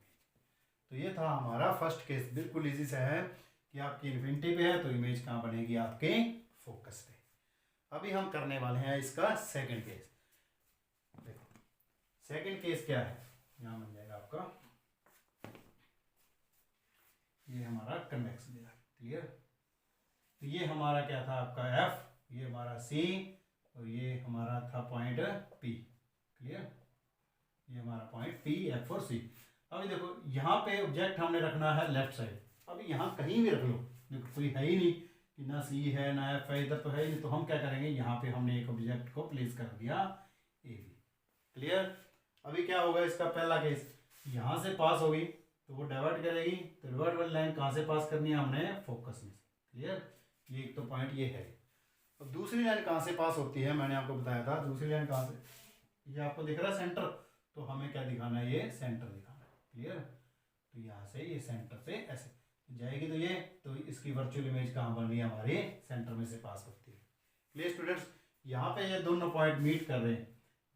तो ये था हमारा फर्स्ट केस, बिल्कुल इजी सा है कि आपकी इन्फिनिटी पे है तो इमेज कहाँ बनेगी, आपके फोकस पे। अभी हम करने वाले हैं इसका सेकंड केस। देखो सेकंड केस क्या है, यहाँ बन जाएगा आपका, ये हमारा कन्वेक्स मिरर। क्लियर, तो ये हमारा क्या था आपका एफ, ये हमारा सी, और ये हमारा था पॉइंट पी। क्लियर, ये हमारा पॉइंट पी, एफ और सी। अभी देखो यहाँ पे ऑब्जेक्ट हमने रखना है लेफ्ट साइड। अभी यहाँ कहीं भी रख लो, देखो कोई है ही नहीं कि ना सी है ना एफ है, इधर तो है ही नहीं, तो हम क्या करेंगे, यहाँ पे हमने एक ऑब्जेक्ट को प्लेस कर दिया ए बी। क्लियर, अभी क्या होगा, इसका पहला केस यहाँ से पास होगी तो वो डाइवर्ट करेगी, तो डाइवर्ट वाली लाइन कहाँ से पास करनी है, हमने फोकस में से। क्लियर, ये एक तो पॉइंट ये है। अब दूसरी लाइन कहाँ से पास होती है, मैंने आपको बताया था दूसरी लाइन कहाँ से, ये आपको दिख रहा है सेंटर, तो हमें क्या दिखाना है, ये सेंटर दिखाना है। क्लियर, तो यहाँ से ये सेंटर से ऐसे जाएगी, तो इसकी वर्चुअल इमेज कहाँ बन रही है, हमारे सेंटर में से पास होती है। क्लियर स्टूडेंट्स, यहाँ पे ये दोनों पॉइंट मीट कर रहे हैं,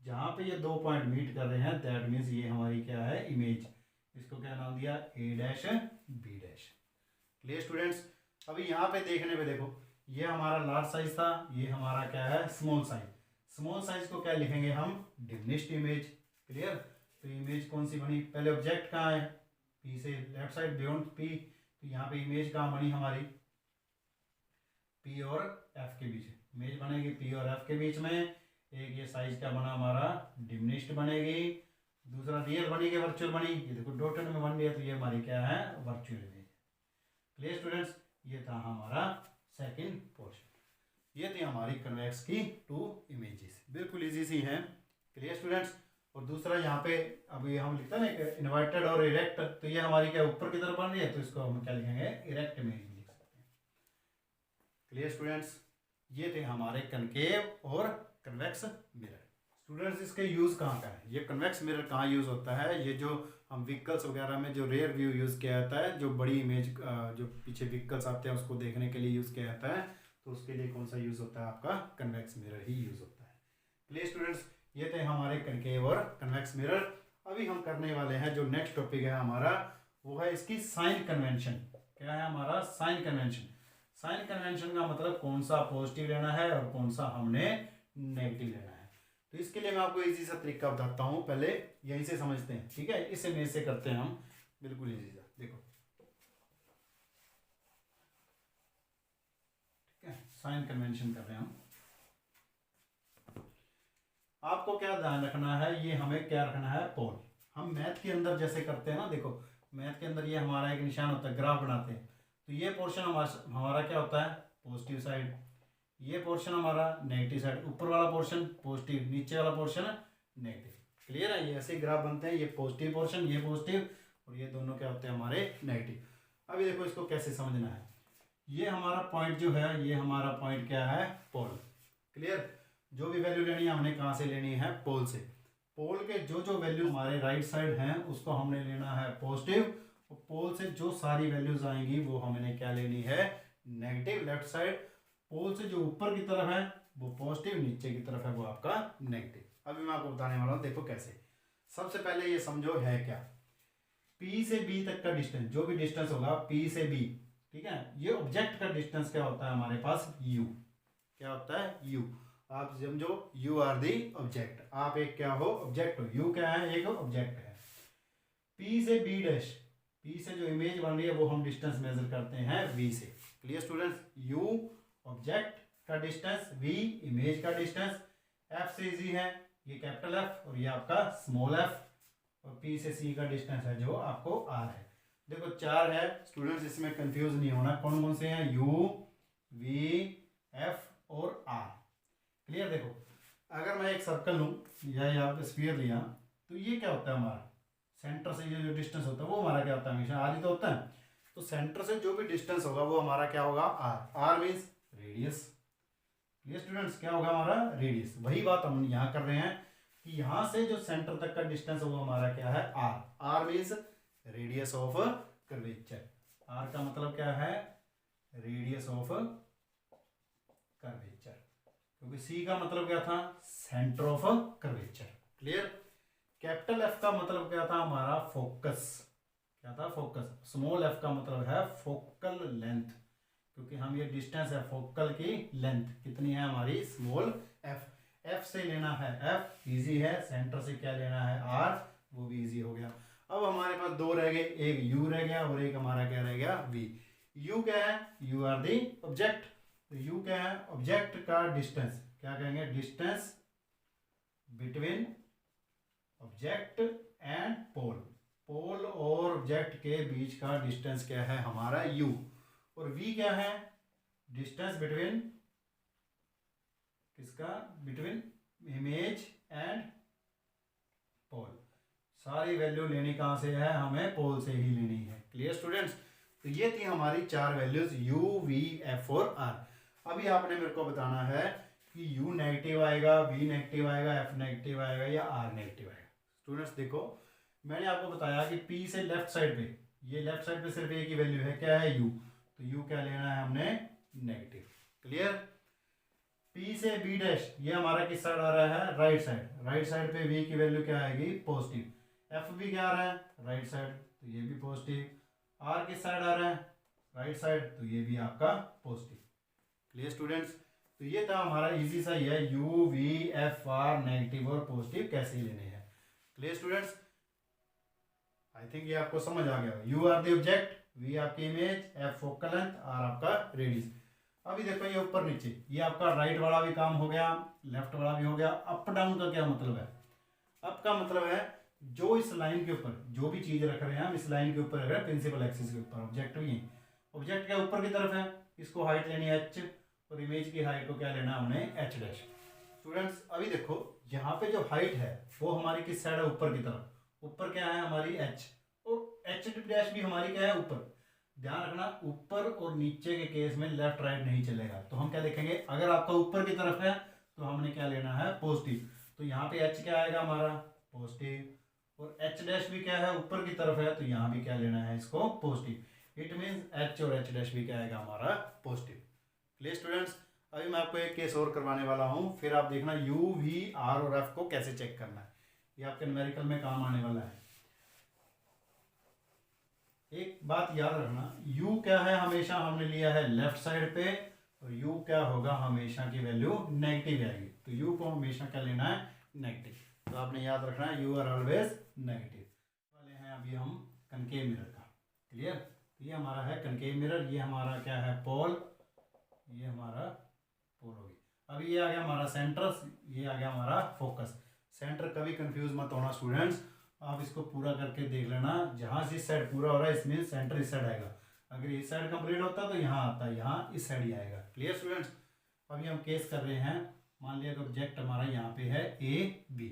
जहाँ पे ये 2 पॉइंट मीट कर रहे हैं दैट मीन्स ये हमारी क्या है, इमेज। इसको क्या नाम दिया, A dash B dash. Clear students, अभी यहाँ पे देखने पे देखो, ये हमारा लार्ज साइज था, ये हमारा क्या है, स्मॉल साइज। स्मॉल साइज को क्या लिखेंगे हम, डिमिनिश्ड इमेज। क्लियर, तो इमेज कौन सी बनी, पहले ऑब्जेक्ट कहाँ है, पी से लेफ्ट साइड बियॉन्ड पी, तो यहाँ पे इमेज कहाँ बनी हमारी, पी और एफ के बीच इमेज बनेगी, पी और एफ के बीच में। एक ये साइज क्या बना हमारा, डिमिनिश्ड बनेगी, दूसरा रियल बनी कि वर्चुअल बनी, ये देखो डॉटेड में बन गया, तो ये हमारी क्या है, वर्चुअल इमेज। क्लियर स्टूडेंट्स, ये था हमारा सेकंड पोर्शन। ये थी हमारी कन्वेक्स की 2 इमेजेस, बिल्कुल इजी सी हैं। क्लियर स्टूडेंट्स, और दूसरा यहाँ पे अभी हम लिखते हैं ना इन्वर्टेड और इरेक्ट, तो ये हमारी क्या ऊपर की तरफ बन रही है, तो इसको हम क्या लिखेंगे, इरेक्ट इमेज भी लिख सकते हैं। क्लियर स्टूडेंट्स, ये थे हमारे कनकेव और कन्वेक्स मिरर। स्टूडेंट्स इसके यूज़ कहाँ का है, ये कन्वेक्स मिरर कहाँ यूज़ होता है, ये जो हम व्हीकल्स वगैरह में जो रेयर व्यू यूज़ किया जाता है, जो बड़ी इमेज जो पीछे व्हीकल्स आते हैं उसको देखने के लिए यूज़ किया जाता है, तो उसके लिए कौन सा यूज़ होता है, आपका कन्वेक्स मिरर ही यूज़ होता है। क्लियर स्टूडेंट्स, ये थे हमारे कनकेव और कन्वेक्स मिरर। अभी हम करने वाले हैं जो नेक्स्ट टॉपिक है हमारा, वो है इसकी साइन कन्वेंशन। क्या है हमारा साइन कन्वेंशन। साइन कन्वेंशन का मतलब कौन सा पॉजिटिव लेना है और कौन सा हमने नेगेटिव लेना है। तो इसके लिए मैं आपको इजी सा तरीका बताता हूँ, पहले यहीं से समझते हैं, ठीक है, इस इमेज से करते हैं हम, बिल्कुल इजी सा। देखो, ठीक है, साइन कन्वेंशन कर रहे हैं हम। आपको क्या ध्यान रखना है, ये हमें क्या रखना है, पोल। हम मैथ के अंदर जैसे करते हैं ना, देखो मैथ के अंदर ये हमारा एक निशान होता है, ग्राफ बनाते हैं, तो ये पोर्शन हमारा क्या होता है, पॉजिटिव साइड, ये पोर्शन हमारा नेगेटिव साइड, ऊपर वाला पोर्शन पॉजिटिव, नीचे वाला पोर्शन नेगेटिव। क्लियर है, ये ऐसे ग्राफ बनते हैं, ये पॉजिटिव पोर्शन, ये पॉजिटिव, और ये दोनों क्या होते हैं हमारे नेगेटिव। अभी देखो इसको कैसे समझना है, ये हमारा पॉइंट जो है, ये हमारा पॉइंट क्या है, पोल। क्लियर, जो भी वैल्यू लेनी है हमने कहाँ से लेनी है, पोल से। पोल के जो जो वैल्यू हमारे राइट साइड हैं उसको हमने लेना है पॉजिटिव, और पोल से जो सारी वैल्यूज आएंगी वो हमने क्या लेनी है, नेगेटिव। लेफ्ट साइड पोल से जो ऊपर की तरफ है वो पॉजिटिव, नीचे की तरफ है वो आपका नेगेटिव। अभी मैं आपको बताने वाला हूँ, देखो कैसे। सबसे पहले ये समझो है क्या, P से B तक का डिस्टेंस, जो भी डिस्टेंस होगा P से B, ठीक है, ये ऑब्जेक्ट का डिस्टेंस क्या होता है हमारे पास, U। क्या होता है, U। आप समझो यू आर दी ऑब्जेक्ट, आप एक क्या हो, ऑब्जेक्ट हो। यू क्या है, एक ऑब्जेक्ट है। पी से बी डैश, पी से जो इमेज बन रही है वो हम डिस्टेंस मेजर करते हैं वी से। क्लियर स्टूडेंट्स, यू ऑब्जेक्ट का डिस्टेंस, वी इमेज का डिस्टेंस। एफ से इजी है, ये कैपिटल एफ और ये आपका स्मॉल एफ, और पी से सी का डिस्टेंस है जो आपको आर है। देखो चार है स्टूडेंट्स, इसमें कंफ्यूज नहीं होना, कौन कौन से हैं, यू, वी, एफ और आर। क्लियर, देखो अगर मैं एक सर्कल लूँ या यहाँ स्फीयर लिया, तो ये क्या होता है हमारा, सेंटर से ये जो डिस्टेंस होता है वो हमारा क्या होता है, हमेशा आर ही तो होता है। तो सेंटर से जो भी डिस्टेंस होगा वो हमारा क्या होगा, आर। R means radius. ये स्टूडेंट्स क्या होगा हमारा, रेडियस। वही बात हम यहाँ कर रहे हैं कि यहाँ से जो सेंटर तक का डिस्टेंस है वो हमारा क्या है, R. R means radius of curvature. R का मतलब क्या है, रेडियस ऑफ कर्वेचर, क्योंकि सी का मतलब क्या था, centre of curvature. Clear. Capital F का मतलब क्या था हमारा, फोकस। क्या था, फोकस। स्मॉल एफ का मतलब है फोकल लेंथ, क्योंकि हम ये डिस्टेंस है फोकल की लेंथ कितनी है हमारी, स्मॉल एफ। एफ से लेना है एफ, इजी है। सेंटर से क्या लेना है, आर, वो भी इजी हो गया। अब हमारे पास दो रह गए, एक यू रह गया और एक हमारा क्या रह गया, वी। यू क्या है, यू आर दी ऑब्जेक्ट। तो यू क्या है, ऑब्जेक्ट का डिस्टेंस, क्या कहेंगे, distance between object and pole. पोल और ऑब्जेक्ट के बीच का डिस्टेंस क्या है हमारा, यू। और वी क्या है, डिस्टेंस बिटवीन किसका, बिटवीन इमेज एंड पोल। सारी वैल्यू लेनी कहाँ से है, हमें पोल से ही लेनी है। Clear students. तो ये थी हमारी चार वैल्यूज, यू, वी, एफ और आर। अभी आपने मेरे को बताना है कि U नेगेटिव आएगा, V नेगेटिव आएगा, F नेगेटिव आएगा या R नेगेटिव आएगा। स्टूडेंट्स देखो, मैंने आपको बताया कि P से लेफ्ट साइड पे, ये लेफ्ट साइड पे सिर्फ एक ही वैल्यू है, क्या है, U। तो U क्या लेना है हमने, नेगेटिव। क्लियर। P से B डैश, ये हमारा किस साइड आ रहा है, राइट साइड। राइट साइड पे V की वैल्यू क्या आएगी, पॉजिटिव। F भी क्या आ रहा है, राइट साइड, तो ये भी पॉजिटिव। R किस साइड आ रहा है, राइट साइड, तो ये भी आपका पॉजिटिव। Clear students. तो ये था हमारा इजी सा ही है, U, V, F, R negative और पॉजिटिव कैसे लेने हैं। Clear students. आई थिंक ये आपको समझ आ गया। U are the object, V आपकी इमेज, एफ फोकल लेंथ, आर आपका रेडियस। अभी देखो ये ऊपर नीचे, ये आपका राइट वाला भी काम हो गया, लेफ्ट वाला भी हो गया। अप डाउन का क्या मतलब है, अप का मतलब है जो इस लाइन के ऊपर जो भी चीज रख रहे हैं हम, इस लाइन के ऊपर रख रहे हैं, प्रिंसिपल एक्सिस के ऊपर। ऑब्जेक्ट भी ऑब्जेक्ट के ऊपर की तरफ है, इसको हाइट लेनी है h, और इमेज की हाइट को क्या लेना हमने, h डैश। स्टूडेंट्स अभी देखो यहाँ पे जो हाइट है वो हमारी किस साइड है, ऊपर की तरफ। ऊपर क्या है हमारी h, और एच डैश भी हमारी क्या है, ऊपर। ध्यान रखना ऊपर और नीचे के केस में लेफ्ट राइट नहीं चलेगा। तो हम क्या देखेंगे, अगर आपका ऊपर की तरफ है तो हमने क्या लेना है, पॉजिटिव। तो यहाँ पे h क्या आएगा हमारा, पॉजिटिव। और h डैश भी क्या है, ऊपर की तरफ है, तो यहाँ भी क्या लेना है इसको, पॉजिटिव। इट मीन्स h और h डैश भी क्या आएगा हमारा, पॉजिटिव। Clear students. अभी मैं आपको एक केस और करवाने वाला हूँ, फिर आप देखना u, v, r और f को कैसे चेक करना है। ये आपके न्यूमेरिकल में काम आने वाला है। एक बात याद रखना, u क्या है, हमेशा हमने लिया है लेफ्ट साइड पे, और u क्या होगा, हमेशा की वैल्यू नेगेटिव आएगी। तो u को हमेशा क्या लेना है, नेगेटिव। तो आपने याद रखना है u आर ऑलवेज नेगेटिव। वाले हैं अभी हम कनकेव मिरर का। क्लियर। तो ये हमारा है कनकेव मिरर, ये हमारा क्या है, पोल, ये हमारा पोल होगी। अभी ये आ गया हमारा सेंटर, ये आ गया हमारा फोकस। सेंटर कभी कंफ्यूज मत होना स्टूडेंट्स, आप इसको पूरा करके देख लेना। जहाँ से इस साइड पूरा हो रहा है इसमें सेंटर इस साइड आएगा। अगर इस साइड कंप्लीट होता तो यहाँ आता, यहाँ इस साइड ही आएगा। Clear students. अभी हम केस कर रहे हैं, मान लिया कि ऑब्जेक्ट हमारा यहाँ पे है ए बी।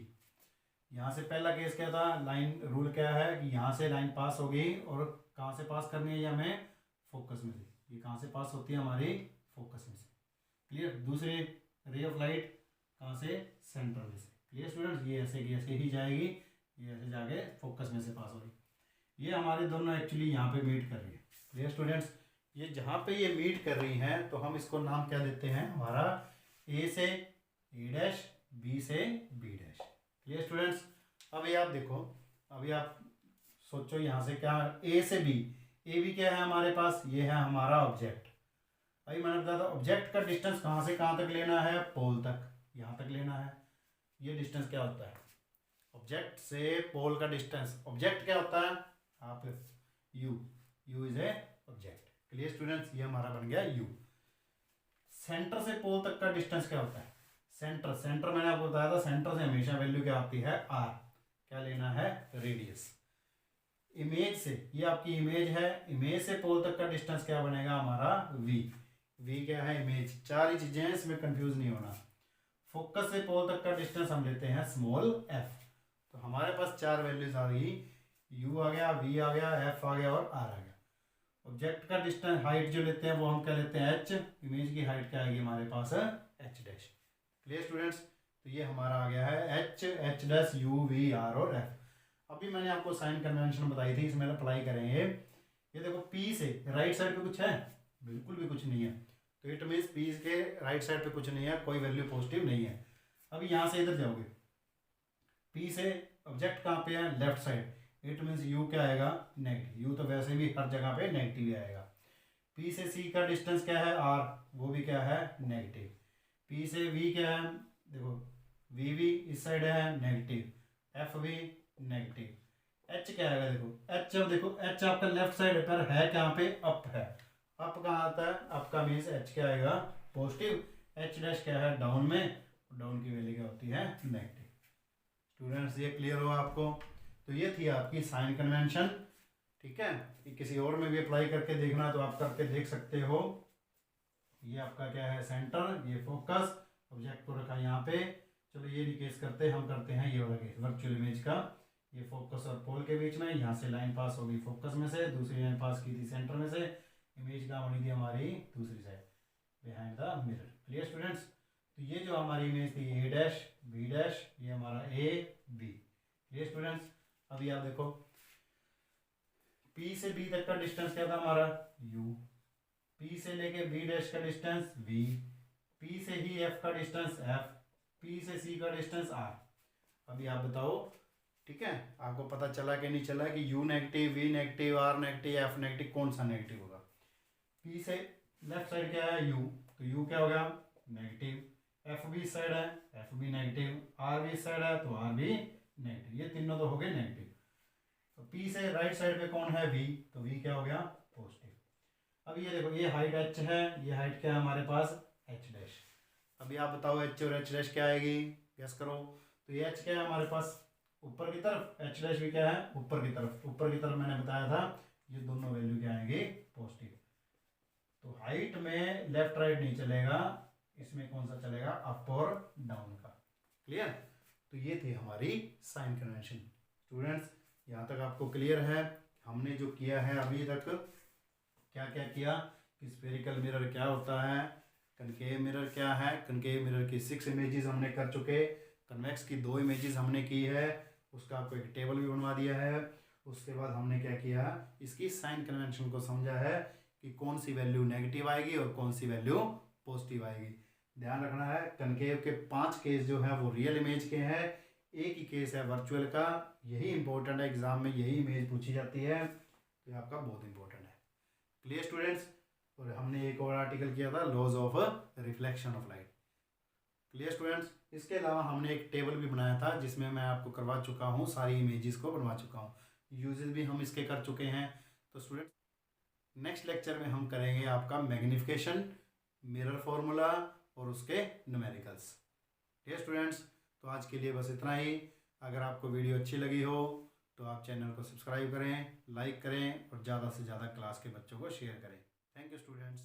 यहाँ से पहला केस क्या था, लाइन रूल क्या है कि यहाँ से लाइन पास हो गई, और कहाँ से पास करनी है ये हमें, फोकस में से। ये कहाँ से पास होती है हमारी, फोकस में से। क्लियर। दूसरी रे ऑफ लाइट कहाँ से, सेंटर में से। Clear students. ये ऐसे की ऐसे ही जाएगी, ये ऐसे जाके फोकस में से पास होगी। ये हमारे दोनों एक्चुअली यहाँ पे मीट कर रही है। Clear students. ये जहाँ पे ये मीट कर रही हैं तो हम इसको नाम क्या देते हैं, हमारा ए से ए डैश, बी से बी डैश। Clear students. अभी आप देखो, अभी आप सोचो यहाँ से क्या, ए से बी, ए बी क्या है हमारे पास, ये है हमारा ऑब्जेक्ट। अभी मैंने बताया था ऑब्जेक्ट का डिस्टेंस कहाँ से कहाँ तक लेना है, पोल तक, यहाँ तक लेना है। ये डिस्टेंस क्या होता है, ऑब्जेक्ट से पोल का डिस्टेंस। ऑब्जेक्ट क्या होता है, आप you is a object. Clear students. ये हमारा बन गया यू। सेंटर से पोल तक का डिस्टेंस क्या होता है, सेंटर मैंने आपको बताया था, सेंटर से हमेशा वैल्यू क्या आती है, आर। क्या लेना है, रेडियस। इमेज से, ये आपकी इमेज है, इमेज से पोल तक का डिस्टेंस क्या बनेगा हमारा, वी। वी क्या है, इमेज। चार ही चीजें हैं, इसमें कंफ्यूज नहीं होना। फोकस से पोल तक का डिस्टेंस हम लेते हैं स्मॉल एफ। तो हमारे पास चार वैल्यूज आ गई, यू आ गया, वी आ गया, एफ आ गया और आर आ गया। ऑब्जेक्ट का डिस्टेंस हाइट जो लेते हैं वो हम क्या लेते हैं, एच। इमेज की हाइट क्या आएगी हमारे पास, एच डैश। Clear students. तो ये हमारा आ गया है H dash, U, V, R और एफ। अभी मैंने आपको साइन कन्वेंशन बताई थी, इसमें अप्लाई करेंगे। ये देखो पी से राइट साइड पे कुछ है, बिल्कुल भी कुछ नहीं है। तो इट मीन्स पी के राइट साइड पे कुछ नहीं है, कोई वैल्यू पॉजिटिव नहीं है। अभी यहाँ से इधर जाओगे, पी से ऑब्जेक्ट कहाँ पे है, left side. It means you क्या आएगा, नेगेटिव। यू तो वैसे भी हर जगह पे नेगेटिव ही आएगा। पी से सी का डिस्टेंस क्या है, आर, वो भी क्या है, नेगेटिव। पी से वी क्या है, देखो वी भी इस साइड है, नेगेटिव। एफ भी नेगेटिव। एच क्या आएगा, देखो एच, अब देखो एच आपका लेफ्ट साइड पर है, कहाँ पे, अप है। अप कहाँ आता है, अप का मीन्स एच क्या आएगा, पॉजिटिव। एच डैश क्या है, डाउन में, डाउन की वैल्यू क्या होती है, नेगेटिव। स्टूडेंट्स ये क्लियर हो आपको। तो ये थी आपकी साइन कन्वेंशन। ठीक है, कि किसी और में भी अप्लाई करके देखना तो आप करके देख सकते हो। ये आपका क्या है, सेंटर, ये फोकस, ऑब्जेक्ट को रखा यहाँ पे। चलो ये नहीं केस करते, हम करते हैं ये वाला केस वर्चुअल इमेज का। ये फोकस और पोल के बीच में, यहाँ से लाइन पास होगी फोकस में से, दूसरी लाइन पास की थी सेंटर में से। इमेज कहाँ बनी थी हमारी, दूसरी side, behind the mirror. Clear students. तो ये जो हमारी इमेज थी, ए डैश, बी डैश, ये हमारा ए बी। Clear students. अभी आप देखो P से B तक का डिस्टेंस क्या था हमारा, U। P से लेके B डैश का डिस्टेंस V। P से ही F का डिस्टेंस F। P से C का डिस्टेंस R। अभी आप बताओ, ठीक है, आपको पता चला कि नहीं चला कि U negative, V negative, R negative, F negative, कौन सा नेगेटिव होगा। P से लेफ्ट साइड क्या है, U, तो U क्या हो गया, नेगेटिव। F भी इस साइड है, F भी नेगेटिव। R भी इस साइड है, तो R भी नेगेटिव। ये तीनों तो हो गए नेगेटिव। तो P से राइट साइड पे कौन है, V, तो V क्या हो गया, पॉजिटिव। अब ये देखो, ये हाइट h है, ये हाइट क्या है हमारे पास, h डैश। अभी आप बताओ h और h डैश क्या आएगी, गेस करो। तो ये h क्या है हमारे पास, ऊपर की तरफ, h डैश भी क्या है, ऊपर की तरफ। ऊपर की तरफ मैंने बताया था, ये दोनों वैल्यू क्या आएंगे, पॉजिटिव। तो हाइट में लेफ्ट राइट नहीं चलेगा, इसमें कौन सा चलेगा, अप और डाउन का। क्लियर। तो ये थी हमारी साइन कन्वेंशन। स्टूडेंट्स यहाँ तक आपको क्लियर है? हमने जो किया है अभी तक, क्या क्या किया कि स्फेरिकल मिरर क्या होता है, कनकेव मिरर क्या है, कनकेव मिरर की 6 इमेजेस हमने कर चुके, कन्वेक्स की 2 इमेजेस हमने की है, उसका आपको एक टेबल भी बनवा दिया है। उसके बाद हमने क्या किया, इसकी साइन कन्वेंशन को समझा है कि कौन सी वैल्यू नेगेटिव आएगी और कौन सी वैल्यू पॉजिटिव आएगी। ध्यान रखना है, कनकेव के 5 केस जो है वो रियल इमेज के हैं, एक ही केस है वर्चुअल का। यही इंपॉर्टेंट है, एग्जाम में यही इमेज पूछी जाती है, तो आपका बहुत इंपॉर्टेंट है। Clear students? और हमने एक और आर्टिकल किया था laws of reflection of light. Clear students? इसके अलावा हमने एक टेबल भी बनाया था जिसमें मैं आपको करवा चुका हूँ, सारी इमेजेस को बनवा चुका हूँ, यूजेस भी हम इसके कर चुके हैं। तो स्टूडेंट्स नेक्स्ट लेक्चर में हम करेंगे आपका मैग्निफिकेशन, मिरर फॉर्मूला और उसके न्यूमेरिकल्स। ठीक है स्टूडेंट्स? तो आज के लिए बस इतना ही। अगर आपको वीडियो अच्छी लगी हो तो आप चैनल को सब्सक्राइब करें, लाइक करें और ज़्यादा से ज़्यादा क्लास के बच्चों को शेयर करें। Thank you students.